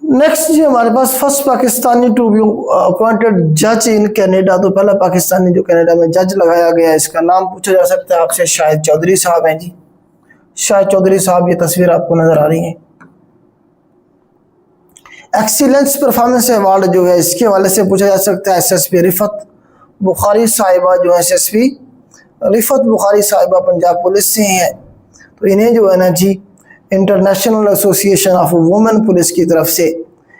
Speaker 1: नेक्स्ट जी हमारे पास first Pakistani to be appointed जज इन कनाडा। तो पहला पाकिस्तानी जो कनाडा में जज लगाया गया, इसका नाम पूछा जा सकता है आपसे, शाहिद चौधरी साहब हैं जी। शाहिद चौधरी साहब, ये तस्वीर आपको नजर आ रही है। एक्सीलेंस परफॉर्मेंस अवार्ड जो है इसके हवाले से पूछा जा सकता है एसएसपी रिफत बुखारी साहिबा, जो है एसएसपी रिफत बुखारी साहिबा पंजाब पुलिस से हैं। तो इन्हें जो है ना जी international association of women police की तरफ से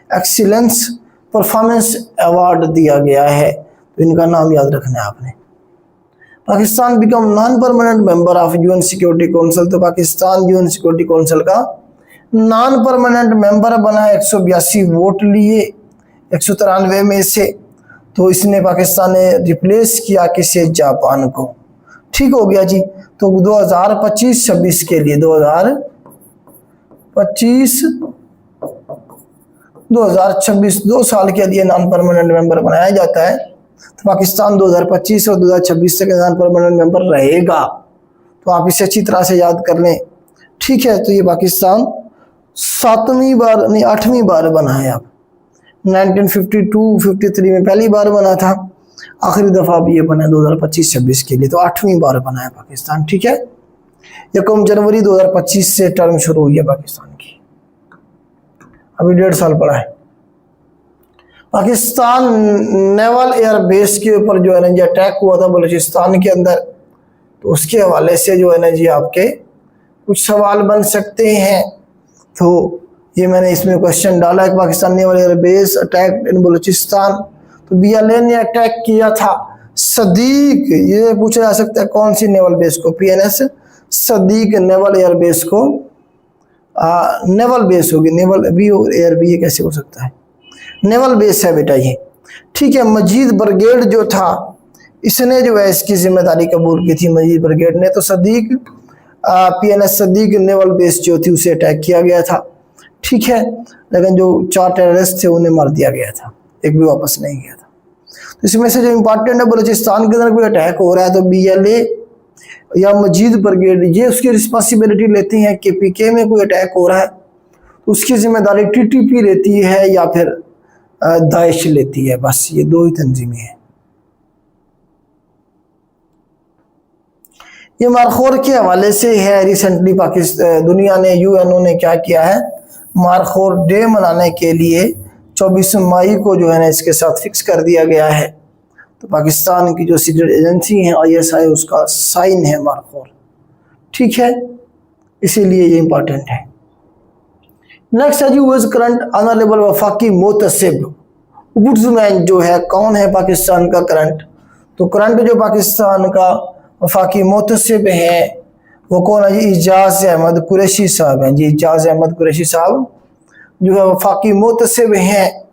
Speaker 1: एक्सीलेंस परफॉर्मेंस अवार्ड दिया गया है। तो इनका नाम याद रखना है आपने। Pakistan become non permanent member of UN security council. तो पाकिस्तान यूएन सिक्योरिटी काउंसिल का नॉन परमानेंट मेंबर बना, 182 वोट लिए 193 में से। तो इसने पाकिस्तान ने रिप्लेस किया किसे, जापान को। ठीक हो गया जी। तो 2025-26 के लिए 2025-2026 2 साल के लिए नॉन परमानेंट मेंबर बनाया जाता है। तो पाकिस्तान 2025 और 2026 तक नॉन परमानेंट मेंबर रहेगा। तो आप इसे अच्छी तरह से याद कर लें। ठीक है, तो ये पाकिस्तान 8वीं बार बना है। अब 1952-53 में पहली बार बना था, आखिरी दफा भी ये बना 2025-26 के लिए। तो 8वीं बार बना है पाकिस्तान। ठीक है, 1 जनवरी 2025 से टर्म शुरू हुई है पाकिस्तान की, अभी 1.5 साल पड़ा है। पाकिस्तान नेवल एयर बेस के ऊपर जो है ना जी अटैक हुआ था बलूचिस्तान के अंदर। तो उसके हवाले से जो है ना जी आपके कुछ सवाल बन सकते हैं। तो ये मैंने इसमें क्वेश्चन डाला है, Pakistan naval air base attack in Balochistan. तो बीएलए ने अटैक किया था सदीक, ये पूछा जा सकता है कौन सी नेवल बेस को, PNS Sadiq naval air base को। नेवल बेस होगी, नेवल बी और एयर बी, ये कैसे हो सकता है, नेवल बेस है बेटा ये। ठीक है, मजीद ब्रिगेड जो था इसने जो है इसकी जिम्मेदारी कबूल की थी, मजीद ब्रिगेड ने। तो Sadiq PNS Sadiq naval base जो थी उसे अटैक किया गया था। ठीक है, लेकिन जो 4 टेररिस्ट थे उन्हें मार दिया गया था, एक भी वापस नहीं गया था। तो इसमें से जो इम्पोर्टेंट है, बलूचिस्तान के अंदर कोई अटैक हो रहा है तो बीएलए या मजीद ब्रिगेड ये उसकी रिस्पॉन्सिबिलिटी लेती हैं कि पीके में कोई अटैक हो रहा है तो उसकी जिम्मेदारी टीटीपी लेती है या फिर दाइश लेती है। बस ये 2 ही तंजीमें हैं। ये मारखोर के हवाले से है। रिसेंटली पाकिस्तान दुनिया ने, यूएनओ ने क्या किया है, मारखोर डे मनाने के लिए 24 मई को जो है ना इसके साथ फिक्स कर दिया गया है। तो पाकिस्तान की जो सीक्रेट एजेंसी है ISI, उसका साइन है मारखोर। ठीक है, इसीलिए ये इंपॉर्टेंट है। नेक्स्ट है जी, हुज करंट ऑनरेबल वफाकी मोतसिब ओम्बुड्समैन जो है, कौन है पाकिस्तान का करंट। तो करंट जो पाकिस्तान का वफाकी मोतसिब है वो कौन है जी, इजाज अहमद कुरैशी साहब हैं जी। इजाज अहमद कुरैशी साहब जो है वफाकी मोतसिब हैं।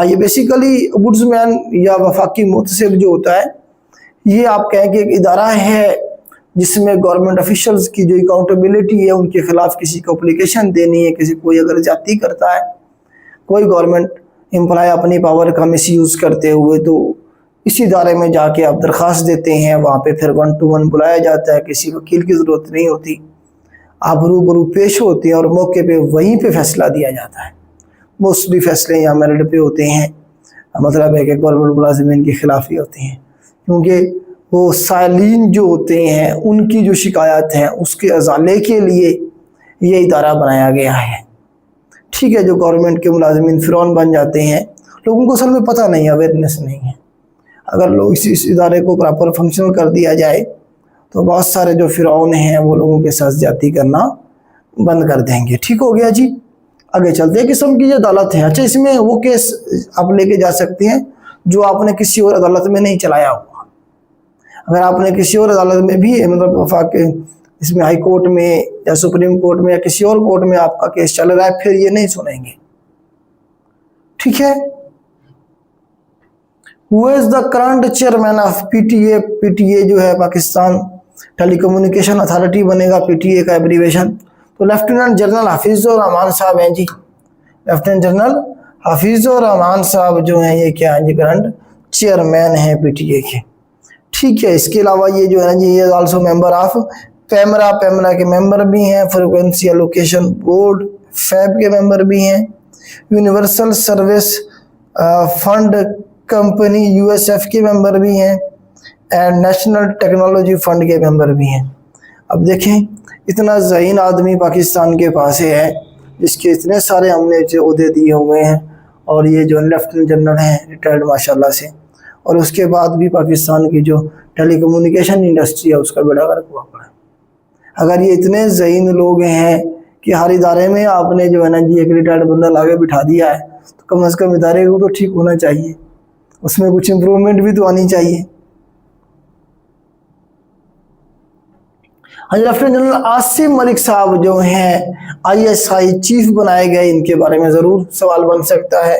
Speaker 1: ये बेसिकली ओम्बुड्समैन या वफाकी मोतसिब जो होता है, ये आप कहें कि एक इदारा है जिसमें गवर्नमेंट ऑफिशियल्स की जो अकाउंटेबिलिटी है, उनके खिलाफ किसी को एप्लीकेशन देनी है, किसी कोई अगर जाती करता है, कोई गवर्नमेंट एम्प्लॉय अपनी पावर का मिसयूज़ करते हुए, तो इसी इदारे में जाके आप दरख्वास्त देते हैं। वहाँ पे फिर 1 to 1 बुलाया जाता है, किसी वकील की ज़रूरत नहीं होती, आप रूबरू पेश होते हैं और मौके पे वहीं पे फैसला दिया जाता है। मोस्टली फैसले यहाँ मेरिट पे होते हैं, मतलब है कि गवर्नमेंट मुलाजिमीन के खिलाफ ही होती हैं, क्योंकि वो सालीन जो होते हैं उनकी जो शिकायत हैं उसके अजाले के लिए ये इदारा बनाया गया है। ठीक है, जो गवर्नमेंट के मुलाजिमीन फ़िरौन बन जाते हैं, लोगों को असल में पता नहीं, अवेयरनेस नहीं है। अगर लोग इस इदारे को प्रॉपर फंक्शनल कर दिया जाए तो बहुत सारे जो फ़िरौन हैं वो लोगों के साथ ज्यादती करना बंद कर देंगे। ठीक हो गया जी। आगे चलते हैं, किस्म की जो अदालत है। अच्छा, इसमें वो केस आप लेके जा सकते हैं जो आपने किसी और अदालत में नहीं चलाया हुआ। अगर आपने किसी और अदालत में भी मतलब वफाक इसमें हाई कोर्ट में या सुप्रीम कोर्ट में या किसी और कोर्ट में आपका केस चल रहा है, फिर ये नहीं सुनेंगे। ठीक है। Who is the current chairman of PTA? PTA जो है पाकिस्तान टेलीकम्युनिकेशन अथॉरिटी बनेगा, PTA का एब्रीवेशन। तो लेफ्टिनेंट जनरल हफीजुर रहमान साहब हैं जी। लेफ्टिनेंट जनरल हफीजुर रहमान साहब जो हैं ये क्या है जी, करंट चेयरमैन हैं PTA के। ठीक है। इसके अलावा ये जो है ना जी, ये also member of PEMRA, PEMRA के मेंबर भी हैं। फ्रीक्वेंसी एलोकेशन बोर्ड फैब के मेंबर भी हैं। Universal service fund company USF के मेंबर भी हैं एंड नेशनल टेक्नोलॉजी फंड के मेंबर भी हैं। अब देखें, इतना ज़हीन आदमी पाकिस्तान के पास है जिसके इतने सारे हमने जो ओहदे दिए हुए हैं, और ये जो लेफ्टिनेंट जनरल हैं रिटायर्ड माशाल्लाह से, और उसके बाद भी पाकिस्तान की जो टेलीकम्युनिकेशन इंडस्ट्री है उसका बेड़ा गर्क हुआ पड़ा है। अगर ये इतने ज़हीन लोग हैं कि हर इदारे में आपने जो है ना जी एक रिटायर्ड बंदा लाके बिठा दिया है, तो कम से कम इदारे को तो ठीक होना चाहिए, उसमें कुछ इम्प्रूवमेंट भी तो आनी चाहिए। लेफ्टिनेंट जनरल आसिम मलिक साहब जो हैं ISI चीफ बनाए गए, इनके बारे में ज़रूर सवाल बन सकता है।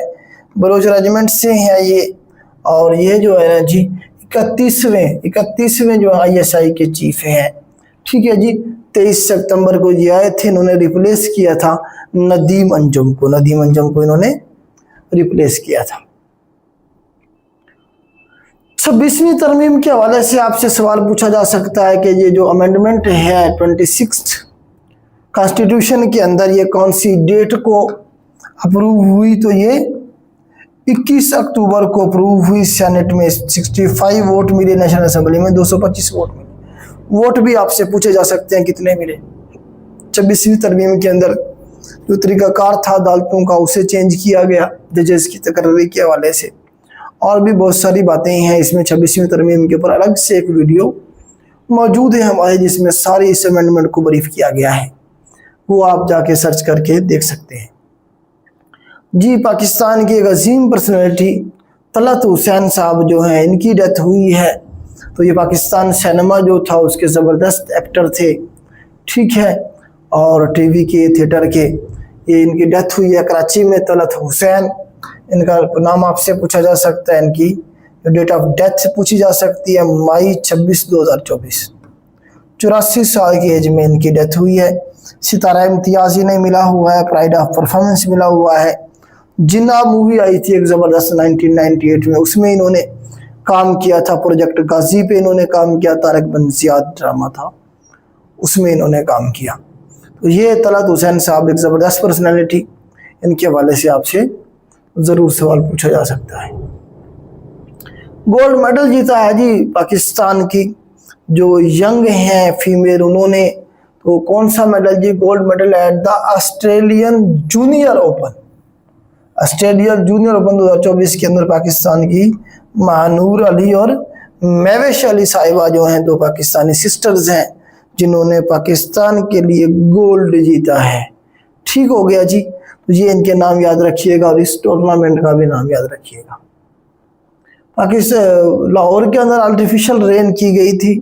Speaker 1: बलोच रेजिमेंट से हैं ये, और ये जो है ना जी 31वें जो ISI के चीफ हैं। ठीक है जी। 23 सितंबर को ये आए थे, इन्होंने रिप्लेस किया था नदीम अंजुम को। नदीम अंजुम को इन्होंने रिप्लेस किया था। 26वीं तरमीम के हवाले से आपसे सवाल पूछा जा सकता है कि ये जो अमेंडमेंट है 26 कॉन्स्टिट्यूशन के अंदर ये कौन सी डेट को अप्रूव हुई? तो ये 21 अक्टूबर को अप्रूव हुई। सेनेट में 65 वोट मिले, नेशनल असेंबली में 225 वोट मिले। वोट भी आपसे पूछे जा सकते हैं कितने मिले। 26वीं तरमीम के अंदर जो तरीकाकार था अदालतों का उसे चेंज किया गया जजेस की तकर्री के हवाले से, और भी बहुत सारी बातें हैं इसमें। 26वीं तरमीम के ऊपर अलग से एक वीडियो मौजूद है हमारे जिसमें सारी इस अमेंडमेंट को ब्रीफ किया गया है, वो आप जाके सर्च करके देख सकते हैं जी। पाकिस्तान की एक अजीम पर्सनैलिटी तलत हुसैन साहब जो हैं, इनकी डेथ हुई है। तो ये पाकिस्तान सिनेमा जो था उसके ज़बरदस्त एक्टर थे। ठीक है। और टीवी के थिएटर के, ये इनकी डेथ हुई है कराची में। तलत हुसैन इनका नाम आपसे पूछा जा सकता है, इनकी डेट ऑफ डेथ पूछी जा सकती है मई 26, 2024। 84 साल की एज में इनकी डेथ हुई है। सितारा इम्तियाज़ इन्हें मिला हुआ है, प्राइड ऑफ परफॉर्मेंस मिला हुआ है। जिन्ना मूवी आई थी एक ज़बरदस्त 1998 में, उसमें इन्होंने काम किया था। प्रोजेक्ट गाजी पे इन्होंने काम किया, तारक बिन ज़ियाद ड्रामा था उसमें इन्होंने काम किया। तो ये तलत हुसैन साहब एक ज़बरदस्त पर्सनैलिटी, इनके हवाले से आपसे ज़रूर सवाल पूछा जा सकता है। गोल्ड मेडल जीता है जी पाकिस्तान की जो यंग हैं फीमेल, उन्होंने तो कौन सा मेडल जी? Gold medal at the Australian Junior Open. Australian Junior Open 2024 के अंदर पाकिस्तान की महानूर अली और महविश अली साहिबा जो हैं, दो पाकिस्तानी सिस्टर्स हैं जिन्होंने पाकिस्तान के लिए गोल्ड जीता है। ठीक हो गया जी। तो ये इनके नाम याद रखिएगा और इस टूर्नामेंट का भी नाम याद रखिएगा। पाकिस्तान लाहौर के अंदर आर्टिफिशियल रेन की गई थी,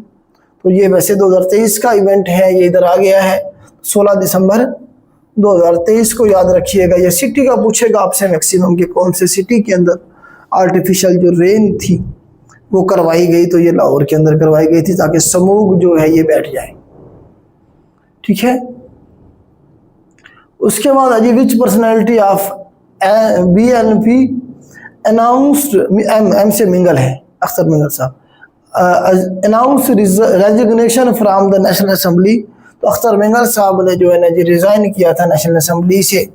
Speaker 1: तो ये वैसे 2023 का इवेंट है, ये इधर आ गया है 16 दिसंबर 2023 को याद रखिएगा। ये सिटी का पूछेगा आपसे मैक्सिमम कि कौन से सिटी के अंदर आर्टिफिशियल जो रेन थी वो करवाई गई, तो ये लाहौर के अंदर करवाई गई थी ताकि समूग जो है ये बैठ जाए। ठीक है। उसके बाद अजी which personality of BNP announced, एम से मिंगल है, अख्तर मिंगल साहब, announce resignation from the national assembly. तो अख्तर मिंगल साहब ने जो है ना जी रिज़ाइन किया था नेशनल असेंबली से,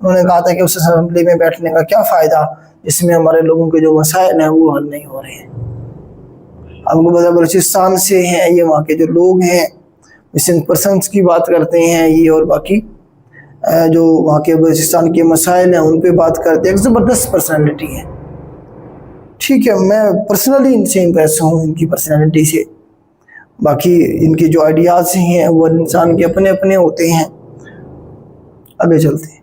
Speaker 1: उन्होंने कहा था कि उस असेंबली में बैठने का क्या फ़ायदा जिसमें हमारे लोगों के जो मसाइल हैं वो हल नहीं हो रहे हैं। आपको पता बलूचिस्तान से हैं, ये वहाँ के जो लोग हैं मिसिंग पर्सनस की बात करते हैं ये, और बाकी जो वहाँ के बलूचिस्तान के मसाइल हैं उन पे बात करते हैं। एक ज़बरदस्त पर्सनैलिटी है, ठीक है, मैं पर्सनली इनसे इम्प्रेस हूँ, इनकी पर्सनैलिटी से। बाकी इनके जो आइडियाज़ हैं वो इंसान के अपने अपने होते हैं। आगे चलते हैं।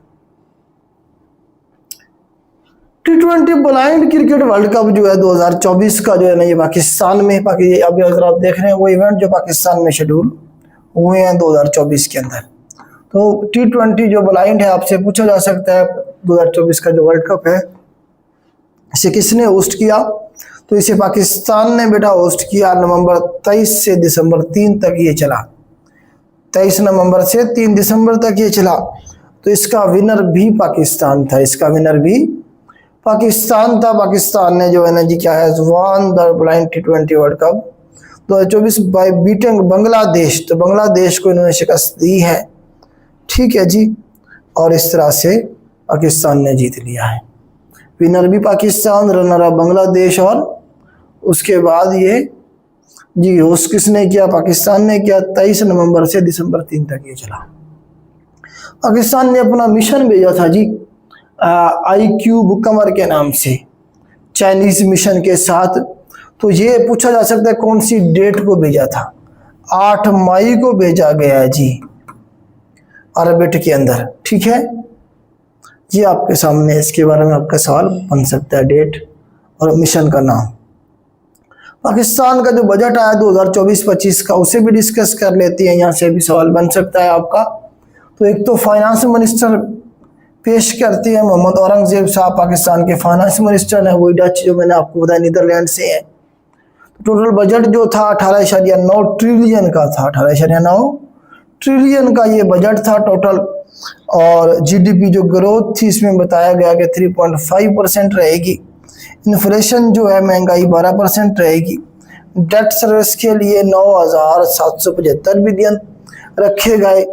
Speaker 1: T20 blind cricket world cup जो है 2024 का जो है ना ये पाकिस्तान में, अभी अगर आप देख रहे हैं वो इवेंट जो पाकिस्तान में शेड्यूल हुए हैं 2024 के अंदर। तो T20 जो ब्लाइंड है, आपसे पूछा जा सकता है 2024 का जो वर्ल्ड कप है इसे किसने होस्ट किया, तो इसे पाकिस्तान ने बेटा होस्ट किया। नवंबर 23 से दिसंबर 3 तक ये चला, 23 नवंबर से 3 दिसंबर तक ये चला। तो इसका विनर भी पाकिस्तान था, इसका विनर भी पाकिस्तान था। पाकिस्तान ने जो है ना जी क्या है one the blind T20 world cup 2024 bye beating Bangladesh. तो बांग्लादेश को इन्होंने शिकस्त दी है, ठीक है जी, और इस तरह से पाकिस्तान ने जीत लिया है। विनर भी पाकिस्तान, रनर अप बांग्लादेश, और उसके बाद ये जी होस्ट किसने किया, पाकिस्तान ने किया। 23 नवंबर से दिसंबर 3 तक ये चला। पाकिस्तान ने अपना मिशन भेजा था जी IQ कमर के नाम से, चाइनीज मिशन के साथ। तो ये पूछा जा सकता है कौन सी डेट को भेजा था, 8 मई को भेजा गया है जी ऑर्बिट के अंदर, ठीक है। ये आपके सामने इसके बारे में आपका सवाल बन सकता है, डेट और मिशन का नाम। पाकिस्तान का जो बजट आया 2024-25 का उसे भी डिस्कस कर लेते हैं, यहाँ से भी सवाल बन सकता है आपका। तो एक तो फाइनेंस मिनिस्टर पेश करते हैं मोहम्मद औरंगजेब साहब, पाकिस्तान के फाइनेंस मिनिस्टर हैं, वही डच जो मैंने आपको बताया नीदरलैंड से है। टोटल बजट जो था 18.9 ट्रिलियन का था, 18.9 ट्रिलियन का ये बजट था टोटल। और GDP जो ग्रोथ थी इसमें बताया गया कि 3.5% रहेगी। इन्फ्लेशन जो है महंगाई 12% रहेगी। डेट सर्विस के लिए 9,775 बिलियन रखे गए।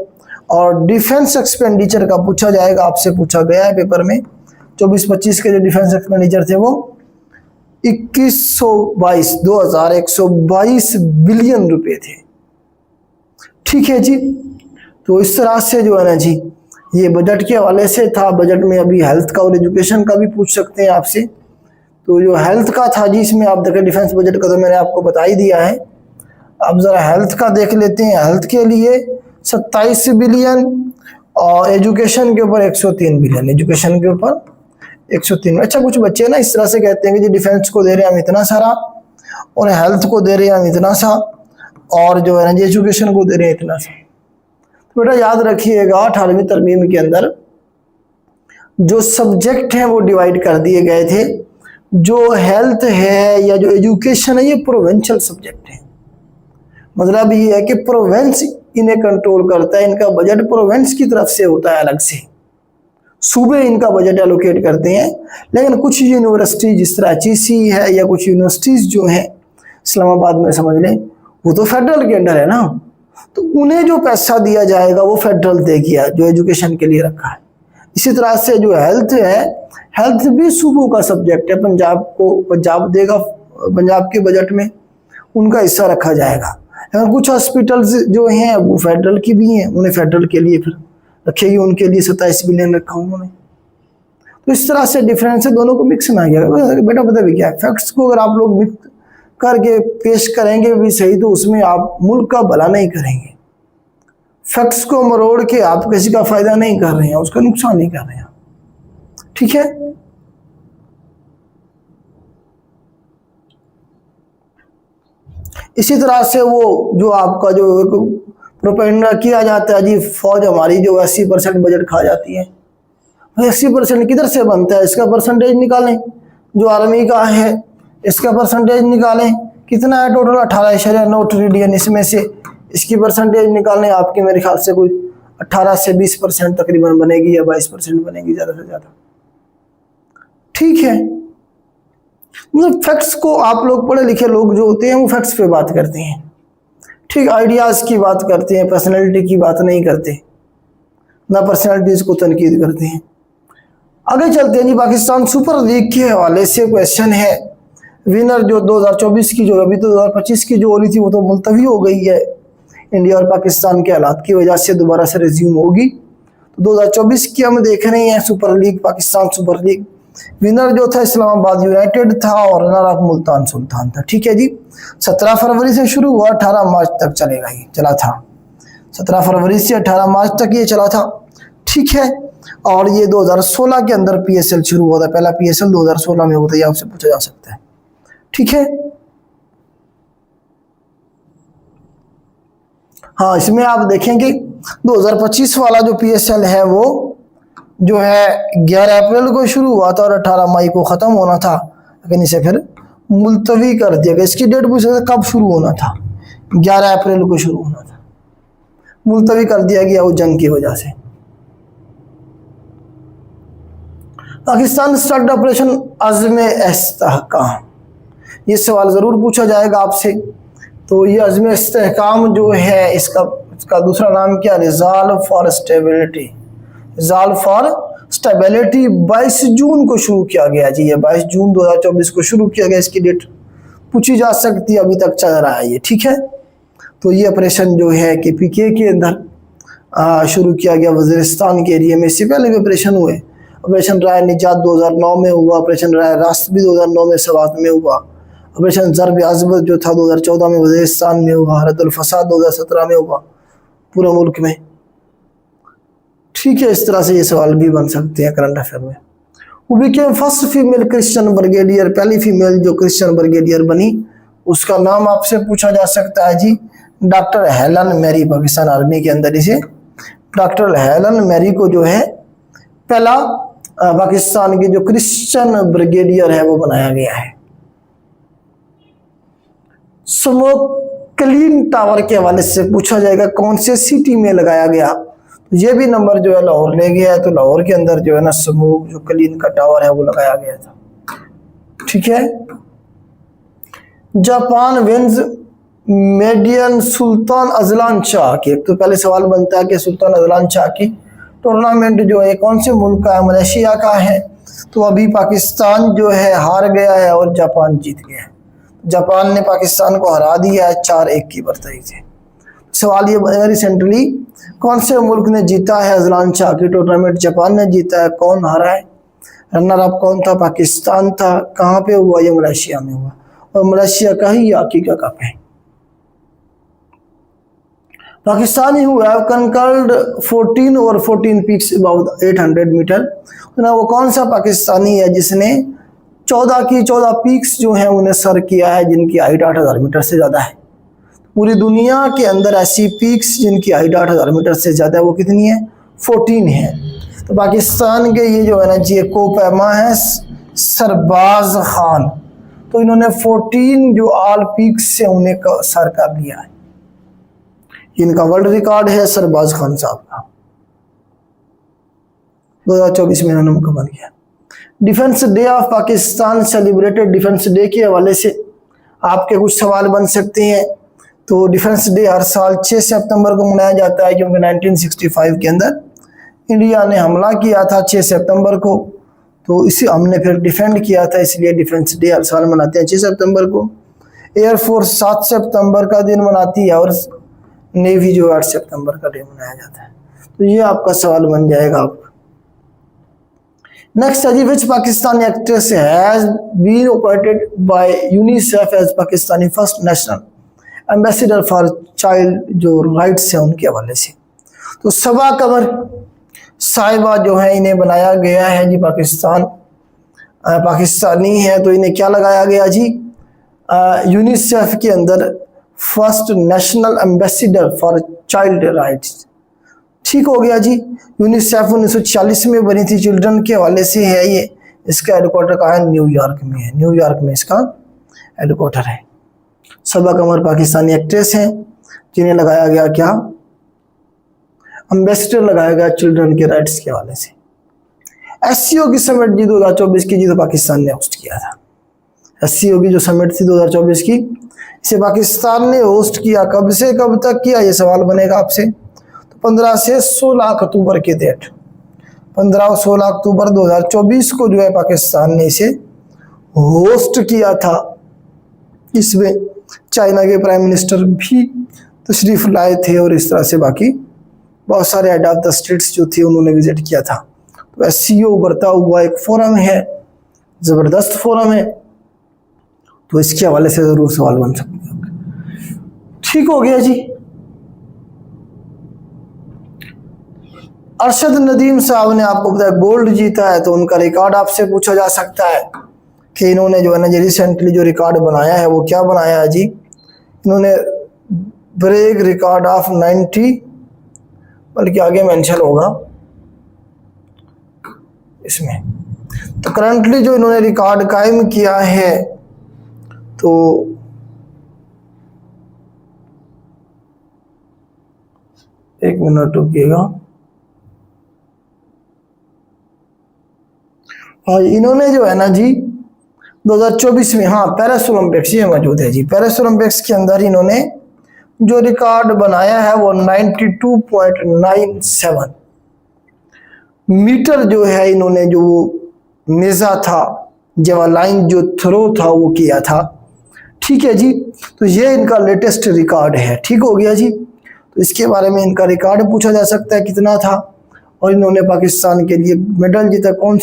Speaker 1: और डिफेंस एक्सपेंडिचर का पूछा जाएगा, आपसे पूछा गया है पेपर में, 24-25 के जो डिफेंस एक्सपेंडिचर थे वो 2122 बिलियन रुपए थे, ठीक है जी। तो इस तरह से जो है ना जी ये बजट के हवाले से था। बजट में अभी हेल्थ का और एजुकेशन का भी पूछ सकते हैं आपसे। तो जो हेल्थ का था जी, इसमें आप देखें डिफेंस बजट का तो मैंने आपको बता ही दिया है। अब जरा हेल्थ का देख लेते हैं। हेल्थ के लिए 27 बिलियन और एजुकेशन के ऊपर 103 बिलियन, एजुकेशन के ऊपर 103। अच्छा, कुछ बच्चे ना इस तरह से कहते हैं कि जी डिफेंस को दे रहे हैं हम इतना सारा और हेल्थ को दे रहे हैं हम इतना सा और जो है ना जी एजुकेशन को दे रहे हैं इतना सा। तो बेटा याद रखिएगा 18वीं तरमीम के अंदर जो सब्जेक्ट हैं वो डिवाइड कर दिए गए थे। जो हेल्थ है या जो एजुकेशन है ये प्रोविंशियल सब्जेक्ट है। मतलब ये है कि प्रोविंस इन्हें कंट्रोल करता है, इनका बजट प्रोविंस की तरफ से होता है, अलग से सूबे इनका बजट एलोकेट करते हैं। लेकिन कुछ यूनिवर्सिटी जिस तरह HEC है या कुछ यूनिवर्सिटीज जो हैं इस्लामाबाद में समझ लें, वो तो फेडरल के अंडर है ना, तो उन्हें जो पैसा दिया जाएगा वो फेडरल देगी जो एजुकेशन के लिए रखा है। इसी तरह से जो हेल्थ है, हेल्थ भी सूबों का सब्जेक्ट है। पंजाब देगा, पंजाब के बजट में उनका हिस्सा रखा जाएगा। लेकिन कुछ हॉस्पिटल्स जो हैं वो फेडरल की भी हैं, उन्हें फेडरल के लिए फिर रखेगी, उनके लिए 27 बिलियन रखा उन्होंने। तो इस तरह से डिफरेंस है, दोनों को मिक्स ना किया बेटा। पता भी क्या है, फैक्ट्स को अगर आप लोग मिक्स करके पेश करेंगे भी सही तो उसमें आप मुल्क का भला नहीं करेंगे। फैक्ट्स को मरोड़ के आप किसी का फायदा नहीं कर रहे हैं, उसका नुकसान नहीं कर रहे हैं, ठीक है। इसी तरह से वो जो आपका जो प्रोपेगेंडा किया जाता है जी, फौज हमारी जो 80% बजट खा जाती है। 80% किधर से बनता है, इसका परसेंटेज निकालें। जो आर्मी का है इसका परसेंटेज निकालें, कितना है टोटल 18.9 ट्रिलियन, इसमें से इसकी परसेंटेज निकालें। आपकी मेरे ख्याल से कोई 18 से 20% तकरीबन बनेगी या 22% बनेगी ज़्यादा से ज़्यादा, ठीक है। मतलब फैक्ट्स को आप लोग पढ़े लिखे लोग जो होते हैं वो फैक्ट्स पे बात करते हैं, ठीक, आइडियाज़ की बात करते हैं, पर्सनैलिटी की बात नहीं करते, ना पर्सनैलिटीज़ को तनकीद करते हैं। आगे चलते हैं जी, पाकिस्तान सुपर लीग के हवाले से क्वेश्चन है। विनर जो 2024 की जो अभी तो 2025 की जो हो रही थी वो तो मुलतवी हो गई है, इंडिया और पाकिस्तान के हालात की वजह से दोबारा से रिज्यूम होगी। तो 2024 की हम देख रहे हैं super league, Pakistan super league. Winner जो था इस्लामाबाद यूनाइटेड था और रनर अप मुल्तान सुल्तान था। ठीक है जी, 17 फरवरी से शुरू हुआ, 18 मार्च तक चलेगा, ये चला था 17 फरवरी से 18 मार्च तक ये चला था। ठीक है, और ये 2016 के अंदर पीएसएल शुरू हुआ था, पहला पीएसएल 2016 में होता है, आपसे पूछा जा सकता है। ठीक है, हाँ इसमें आप देखेंगे 2025 वाला जो पीएसएल है वो जो है 11 अप्रैल को शुरू हुआ था और 18 मई को खत्म होना था, लेकिन इसे फिर मुलतवी कर दिया गया। इसकी डेट पूछ सकते कब शुरू होना था, 11 अप्रैल को शुरू होना था, मुलतवी कर दिया गया वो जंग की वजह से। पाकिस्तान स्टार्ट ऑपरेशन अज़्म इस्तेहकाम, ये सवाल ज़रूर पूछा जाएगा आपसे। तो ये अज़्म इस्तेहकाम जो है इसका दूसरा नाम क्या, resolve for stability, resolve for stability 22 जून को शुरू किया गया जी, ये 22 जून 2024 को शुरू किया गया। इसकी डेट पूछी जा सकती है, अभी तक चल रहा है ये। ठीक है, तो ये ऑपरेशन जो है कि पीके के अंदर शुरू किया गया वज़ीरिस्तान के एरिया में। इससे पहले भी ऑपरेशन हुए, ऑपरेशन राय निजात 2009 में हुआ, ऑपरेशन राय रास्त भी 2009 में सवात में हुआ, ऑपरेशन ज़रब अज़मत जो था 2014 में वज़ीरिस्तान में हुआ, रद्दुल फसाद 2017 में हुआ पूरा मुल्क में। ठीक है, इस तरह से ये सवाल भी बन सकते हैं करंट अफेयर में। वो became first female Christian brigadier, पहली फीमेल जो क्रिश्चियन ब्रिगेडियर बनी, उसका नाम आपसे पूछा जा सकता है जी, doctor Helen Mary. Pakistan army के अंदर इसे डॉक्टर हेलन मैरी को जो है पहला पाकिस्तान की जो क्रिश्चियन ब्रिगेडियर है वो बनाया गया है। स्मोक क्लीन टावर के हवाले से पूछा जाएगा कौन से सिटी में लगाया गया, तो ये भी नंबर जो है लाहौर ले गया है। तो लाहौर के अंदर जो है ना स्मोक जो क्लीन का टावर है वो लगाया गया था। ठीक है, Japan wins median Sultan Azlan Shah की, एक तो पहले सवाल बनता है कि सुल्तान अजलान शाह की टूर्नामेंट जो है कौन से मुल्क का है, मलेशिया का है। तो अभी पाकिस्तान जो है हार गया है और जापान जीत गया है। जापान ने पाकिस्तान को हरा दिया है 4-1 की बर्तरी से। सवाल ये बनेगा रिसेंटली कौन से मुल्क ने जीता है अजलान शाह की टूर्नामेंट, जापान ने जीता है, कौन हारा है, रनर अप कौन था, पाकिस्तान था, कहाँ पे हुआ, ये मलेशिया में हुआ और मलेशिया का ही हॉकी का कप है। पाकिस्तानी हुआ कंकर्ड 14 और 14 पीक्स अबाउट 800 मीटर, ना वो कौन सा पाकिस्तानी है जिसने 14 पीक्स जो हैं उन्हें सर किया है जिनकी हाइट 8000 मीटर से ज़्यादा है। पूरी दुनिया के अंदर ऐसी पीक्स जिनकी हाइट 8000 मीटर से ज़्यादा है वो कितनी है, 14 है। तो पाकिस्तान के ये जो है ना जी को पैमा है सरबाज खान, तो इन्होंने 14 जो ऑल पीक्स से उन्हें सर कर लिया है। इनका वर्ल्ड रिकॉर्ड है सरबाज खान साहब का, 2024 में इन्होंने मुकम्मल किया। Defence day of Pakistan celebrated, defence day के हवाले से आपके कुछ सवाल बन सकते हैं। तो डिफेंस डे हर साल 6 सितंबर को मनाया जाता है क्योंकि 1965 के अंदर इंडिया ने हमला किया था 6 सितंबर को, तो इसे हमने फिर डिफेंड किया था, इसलिए डिफेंस डे हर साल मनाते हैं 6 सितंबर को। एयरफोर्स 7 सितंबर का दिन मनाती है और नेवी जो 8 सितंबर का डे मनाया जाता है। तो ये आपका सवाल बन जाएगा आपका। नेक्स्ट है जी, which Pakistani actress has been appointed by UNICEF as Pakistani first national ambassador for child जो राइट्स है उनके हवाले से। तो सबा कमर साहिबा जो है इन्हें बनाया गया है जी, पाकिस्तानी है, तो इन्हें क्या लगाया गया जी, यूनिसेफ के अंदर first national ambassador for child rights. ठीक हो गया जी। यूनिसेफ 1946 में बनी थी, चिल्ड्रन के हवाले से है ये। इसका हेडक्वार्टर कहाँ है, न्यूयॉर्क में है, न्यूयॉर्क में इसका हेडक्वार्टर है। सबा कमर पाकिस्तानी एक्ट्रेस हैं जिन्हें लगाया गया क्या, एम्बेसडर लगाया गया चिल्ड्रन के राइट्स के हवाले से। SCO की समिट जी 2024 की जी तो पाकिस्तान ने होस्ट किया था। SCO की जो समिट थी 2024 की, इसे पाकिस्तान ने होस्ट किया। कब से कब तक किया, ये सवाल बनेगा आपसे। तो 15 से 16 अक्टूबर की डेट, 15 और 16 अक्टूबर 2024 को जो है पाकिस्तान ने इसे होस्ट किया था। इसमें चाइना के प्राइम मिनिस्टर भी तशरीफ लाए थे और इस तरह से बाकी बहुत सारे हेड ऑफ द स्टेट्स जो थे उन्होंने विजिट किया था। तो SCO उभरता हुआ एक फोरम है, जबरदस्त फोरम है, तो इसके हवाले से जरूर सवाल बन सकते हैं। ठीक हो गया जी। अरशद नदीम साहब ने आपको बताया गोल्ड जीता है, तो उनका रिकॉर्ड आपसे पूछा जा सकता है कि इन्होंने जो है ना रिसेंटली जो रिकॉर्ड बनाया है वो क्या बनाया है जी। इन्होंने ब्रेक रिकॉर्ड ऑफ 90, बल्कि आगे मेंशन होगा इसमें। तो करंटली जो इन्होंने रिकॉर्ड कायम किया है, तो एक मिनट रुकिएगा। और इन्होंने जो है ना जी 2024 में, हाँ, पेरिस ओलंपिक्स ये मौजूद है जी। पेरिस ओलंपिक्स के अंदर इन्होंने जो रिकॉर्ड बनाया है वो 92.97 मीटर जो है इन्होंने जो नेजा था, जेवलाइन जो थ्रो था वो किया था। ठीक है जी, तो ये इनका लेटेस्ट रिकॉर्ड है। ठीक हो गया जी। तो इसके बारे में इनका रिकॉर्ड पूछा जा सकता है कितना था, और इन्होंने पाकिस्तान के लिए मेडल जीता कौन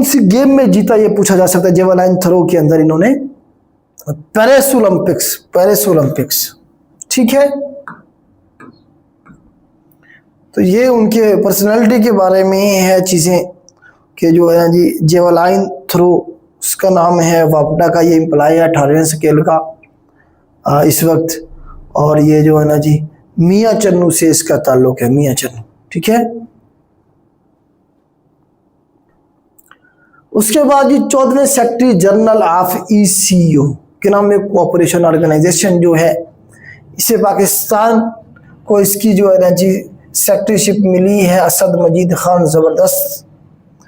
Speaker 1: सी गेम में जीता, ये पूछा जा सकता है। जेवलाइन थ्रो के अंदर इन्होंने पेरिस ओलंपिक्स। ठीक है, तो ये उनके पर्सनालिटी के बारे में है चीज़ें कि जो है जी जेवलाइन थ्रो, उसका नाम है वापडा का, ये एम्प्लॉय है 18वें स्केल का इस वक्त, और ये जो है ना जी मियां चन्नू से इसका ताल्लुक है, मियां चन्नू। ठीक है, उसके बाद जी 14वें सेक्रेटरी जनरल ऑफ ECO के नाम में कोऑपरेशन ऑर्गेनाइजेशन जो है, इसे पाकिस्तान को इसकी जो है ना जी सेक्रेटरीशिप मिली है असद मजीद खान, ज़बरदस्त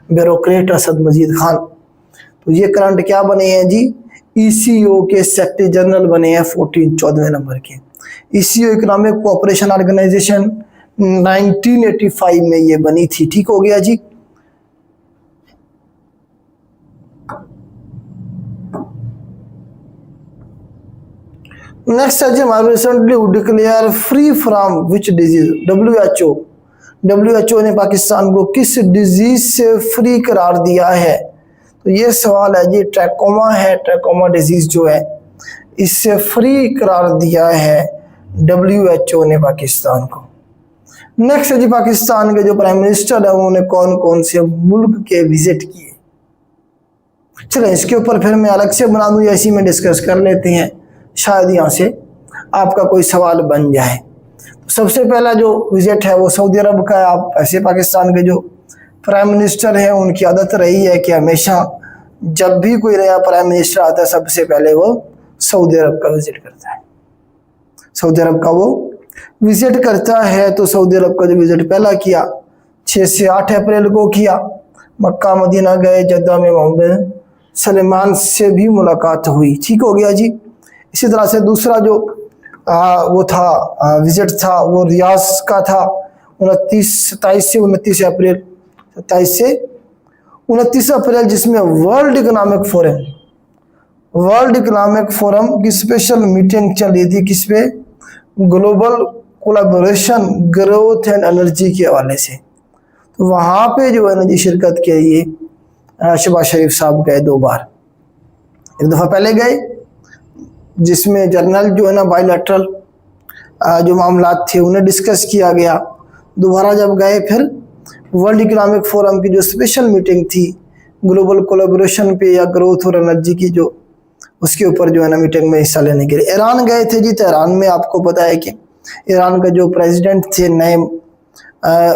Speaker 1: ब्यूरोक्रेट असद मजीद खान। तो ये करंट क्या बने हैं जी, ECO के सेक्रेटरी जनरल बने हैं 14वें नंबर के। ECO इकोनॉमिक कोऑपरेशन ऑर्गेनाइजेशन 1985 में ये बनी थी। ठीक हो गया जी। नेक्स्ट है जी हमारे recently declare free from which disease, WHO ने पाकिस्तान को किस डिजीज से फ्री करार दिया है। तो ये सवाल है जी, ट्रैकोमा है, ट्रैकोमा डिजीज जो है इससे फ्री करार दिया है WHO ने पाकिस्तान को। नेक्स्ट है जी पाकिस्तान के जो प्राइम मिनिस्टर है उन्होंने कौन कौन से मुल्क के विजिट किए। चलो इसके ऊपर फिर मैं अलग से बना दूं या इसी में डिस्कस कर लेते हैं, शायद यहाँ से आपका कोई सवाल बन जाए। तो सबसे पहला जो विजिट है वो सऊदी अरब का है। आप ऐसे पाकिस्तान के जो प्राइम मिनिस्टर हैं उनकी आदत रही है कि हमेशा जब भी कोई नया प्राइम मिनिस्टर आता है सबसे पहले वो सऊदी अरब का विजिट करता है, सऊदी अरब का वो विजिट करता है। तो सऊदी अरब का जो विजिट पहला किया 6 से 8 अप्रैल को किया, मक्का मदीना गए, जद्दा में मोहम्मद सलमान से भी मुलाकात हुई। ठीक हो गया जी। इसी तरह से दूसरा जो वो था विजिट था वो रियाज का था 27 से 29 अप्रैल, 27 से 29 अप्रैल, जिसमें वर्ल्ड इकोनॉमिक फोरम की स्पेशल मीटिंग चल रही थी। किस पे, global collaboration growth and energy के हवाले से। तो वहाँ पे जो है ना जी शिरकत के लिए शहबाज शरीफ साहब गए 2 बार। एक दफ़ा पहले गए जिसमें जनरल जो है ना बायलैटरल जो मामलात थे उन्हें डिस्कस किया गया। दोबारा जब गए फिर वर्ल्ड इकोनॉमिक फोरम की जो स्पेशल मीटिंग थी ग्लोबल कोलैबोरेशन पे या ग्रोथ और एनर्जी की, जो उसके ऊपर जो है ना मीटिंग में हिस्सा लेने के लिए ईरान गए थे जी। तो ईरान में आपको पता है कि ईरान का जो प्रेसिडेंट थे नए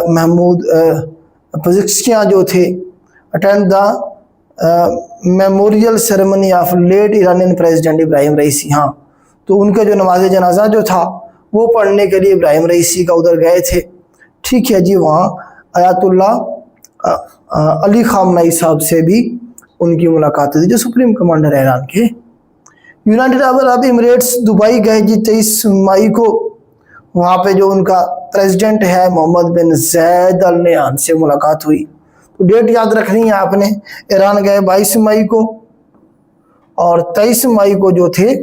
Speaker 1: महमूद पज़ेश्कियान जो थे, attend the memorial ceremony of late Iranian president Ebrahim Raisi. हाँ, तो उनका जो नमाज जनाजा जो था वो पढ़ने के लिए इब्राहिम रईसी का उधर गए थे। ठीक है जी। वहाँ आयतुल्लाह अली खामनेई साहब से भी उनकी मुलाकात हुई जो सुप्रीम कमांडर है ईरान के। यूनाइटेड अरब एमिरेट्स दुबई गए जी 23 मई को। वहाँ पे जो उनका प्रेसिडेंट है मोहम्मद बिन ज़ायद अल नहयान से मुलाकात हुई। तो डेट याद रखनी है आपने। ईरान गए 22 मई को और 23 मई को जो थे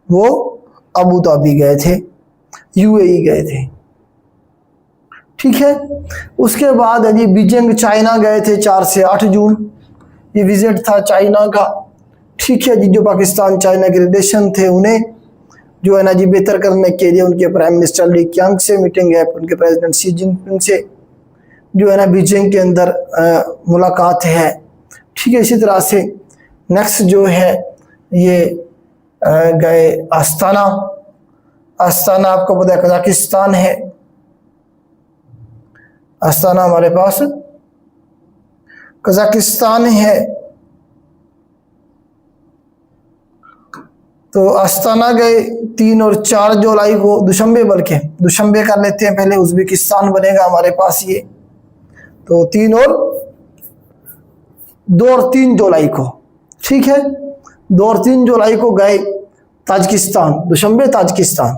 Speaker 1: वो अबू धाबी गए थे, यूएई गए थे। ठीक है, उसके बाद जी बीजिंग चाइना गए थे 4 से 8 जून, ये विजिट था चाइना का। ठीक है जी, जो पाकिस्तान चाइना के रिलेशन थे उन्हें जो है ना जी बेहतर करने के लिए उनके प्राइम मिनिस्टर ली क्यांग से मीटिंग है, उनके प्रेसिडेंट शी जिनपिंग से जो है ना बीजिंग के अंदर मुलाकात है। ठीक है, इसी तरह से नेक्स्ट जो है ये गए आस्ताना। आस्ताना आपको पता है कजाकिस्तान है, आस्ताना हमारे पास कजाकिस्तान है। तो आस्ताना गए 3 और 4 जुलाई को, दुशंबे बल्कि दुशंबे कर लेते हैं पहले, उज़्बेकिस्तान बनेगा हमारे पास ये। तो 2 और 3 जुलाई को, ठीक है, 2 और 3 जुलाई को गए Tajikistan, Dushanbe Tajikistan.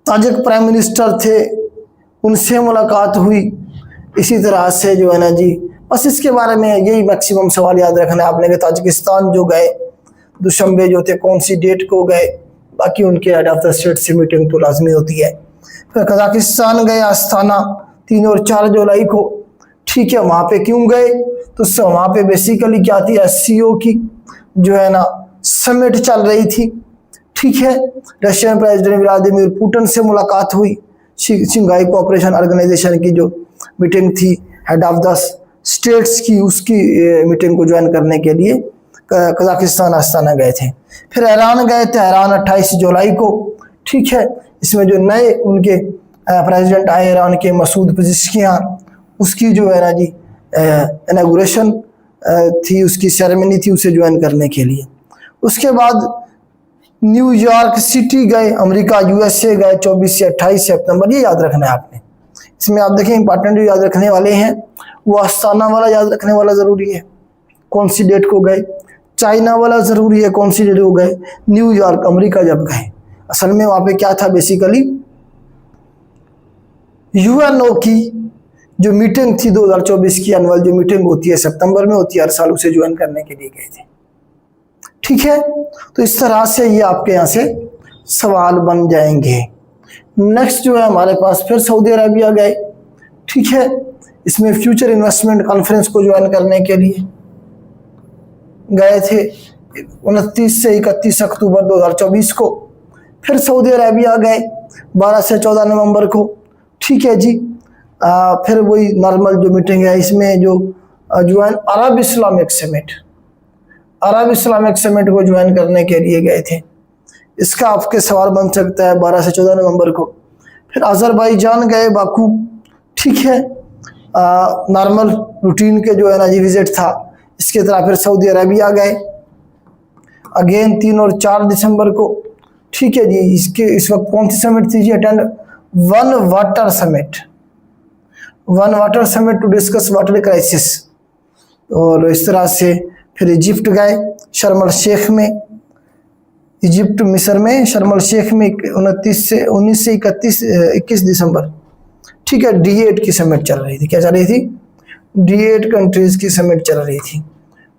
Speaker 1: Tajik prime minister थे, उनसे मुलाकात हुई। इसी तरह से जो है ना जी बस इसके बारे में यही मैक्सिमम सवाल याद रखना है आपने कि ताजिकिस्तान जो गए दुशंबे जो थे कौन सी डेट को गए, बाकी उनके हेड ऑफ द स्टेट से मीटिंग तो लाजमी होती है। फिर कजाकिस्तान गए आस्ताना 3 और 4 जुलाई को। ठीक है, वहाँ पे क्यों गए? तो वहाँ पे बेसिकली क्या थी, SCO की जो है ना समिट चल रही थी। ठीक है, रशियन प्रेसिडेंट व्लादिमीर पुतिन से मुलाकात हुई। शंघाई कोऑपरेशन ऑर्गेनाइजेशन की जो मीटिंग थी हेड ऑफ द स्टेट्स की, उसकी मीटिंग को ज्वाइन करने के लिए कजाकिस्तान आस्ताना गए थे। फिर ईरान गए थे, ईरान 28 जुलाई को। ठीक है, इसमें जो नए उनके प्रेसिडेंट आए ईरान के, मसूद पेज़ेश्कियान, उसकी जो है ना जी इनॉग्रेशन थी, उसकी सेरेमनी थी, उसे ज्वाइन करने के लिए। उसके बाद न्यूयॉर्क सिटी गए, अमेरिका USA गए 24 से 28 सितंबर, ये याद रखना है आपने। इसमें आप देखें इंपॉर्टेंट जो याद रखने वाले हैं वो आस्ताना वाला याद रखने वाला ज़रूरी है, कौन सी डेट को गए। चाइना वाला ज़रूरी है, कौन सी डेट को गए। न्यूयॉर्क अमेरिका जब गए, असल में वहाँ पे क्या था, बेसिकली UNO की जो मीटिंग थी 2024 की एनुअल जो मीटिंग होती है सितंबर में होती है हर साल, उसे ज्वाइन करने के लिए गए थे। ठीक है, तो इस तरह से ये आपके यहाँ से सवाल बन जाएंगे। नेक्स्ट जो है हमारे पास फिर सऊदी अरबिया गए। ठीक है, इसमें फ्यूचर इन्वेस्टमेंट कॉन्फ्रेंस को ज्वाइन करने के लिए गए थे 29 से 31 अक्टूबर 2024 को। फिर सऊदी अरबिया गए 12 से 14 नवंबर को। ठीक है जी, फिर वही नॉर्मल जो मीटिंग है, इसमें जो ज्वाइन अरब इस्लामिक समिट, अरब इस्लामिक समिट को ज्वाइन करने के लिए गए थे। इसका आपके सवाल बन सकता है 12 से 14 नवंबर को। फिर अजरबैजान गए बाकू। ठीक है, नॉर्मल रूटीन के जो है ना जी विजिट था। इसके तरह फिर सऊदी अरबिया गए अगेन 3 और 4 दिसंबर को। ठीक है जी, इस वक्त कौन सी समिट थी जी, attend one water summit, one water summit to discuss water crisis. और इस तरह से फिर इजिप्ट गए शर्म अल शेख में, इजिप्ट मिस्र में शर्म अल शेख में 19 से 21 दिसंबर। ठीक है, D8 की समिट चल रही थी, क्या चल रही थी, D8 कंट्रीज की समिट चल रही थी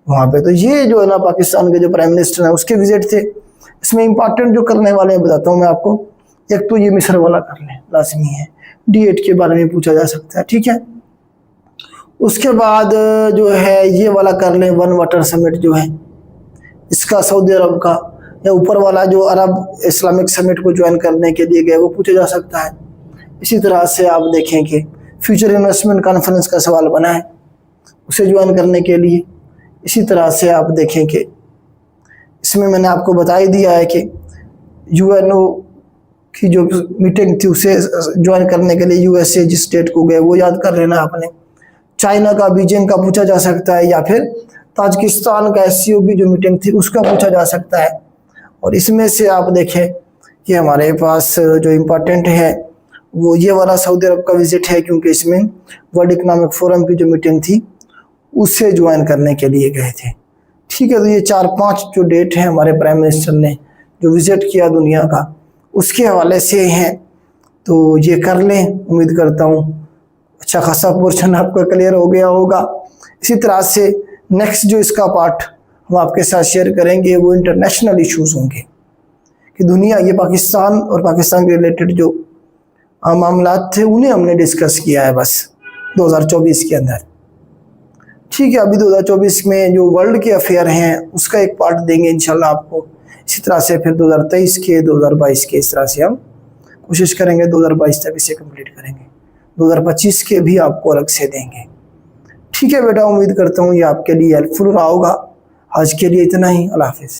Speaker 1: वहाँ पे। तो ये जो है ना पाकिस्तान के जो प्राइम मिनिस्टर हैं उसके विजिट थे। इसमें इंपॉर्टेंट जो करने वाले हैं बताता हूँ मैं आपको। एक तो ये मिस्र वाला कर लें, लाजमी है, D8 के बारे में पूछा जा सकता है। ठीक है, उसके बाद जो है ये वाला कर लें, वन वाटर समिट जो है इसका सऊदी अरब का, या ऊपर वाला जो अरब इस्लामिक समिट को ज्वाइन करने के लिए गए वो पूछा जा सकता है। इसी तरह से आप देखें कि फ्यूचर इन्वेस्टमेंट कॉन्फ्रेंस का सवाल बना है, उसे ज्वाइन करने के लिए। इसी तरह से आप देखें कि इसमें मैंने आपको बता ही दिया है कि UNO की जो मीटिंग थी उसे ज्वाइन करने के लिए USA जिस स्टेट को गए वो याद कर लेना आपने। चाइना का बीजिंग का पूछा जा सकता है, या फिर ताजिकिस्तान का SCO की जो मीटिंग थी उसका पूछा जा सकता है। और इसमें से आप देखें कि हमारे पास जो इम्पोर्टेंट है वो ये वाला सऊदी अरब का विजिट है, क्योंकि इसमें वर्ल्ड इकोनॉमिक फोरम की जो मीटिंग थी उससे ज्वाइन करने के लिए गए थे। ठीक है, तो ये 4-5 जो डेट है हमारे प्राइम मिनिस्टर ने जो विजिट किया दुनिया का उसके हवाले से हैं। तो ये कर लें। उम्मीद करता हूँ अच्छा खासा पोर्शन आपका क्लियर हो गया होगा। इसी तरह से नेक्स्ट जो इसका पार्ट हम आपके साथ शेयर करेंगे वो इंटरनेशनल इश्यूज होंगे कि दुनिया, ये पाकिस्तान और पाकिस्तान के रिलेटेड जो मामला थे उन्हें हमने डिस्कस किया है बस 2024 के अंदर। ठीक है, अभी 2024 में जो वर्ल्ड के अफेयर हैं उसका एक पार्ट देंगे इंशाल्लाह आपको। इसी तरह से फिर 2023 के, 2022 के, इस तरह से हम कोशिश करेंगे 2022 तक इसे कंप्लीट करेंगे। 2025 के भी आपको अलग से देंगे। ठीक है बेटा, उम्मीद करता हूँ ये आपके लिए हेल्पफुल रहा होगा। आज के लिए इतना ही। अल्लाह हाफिज़।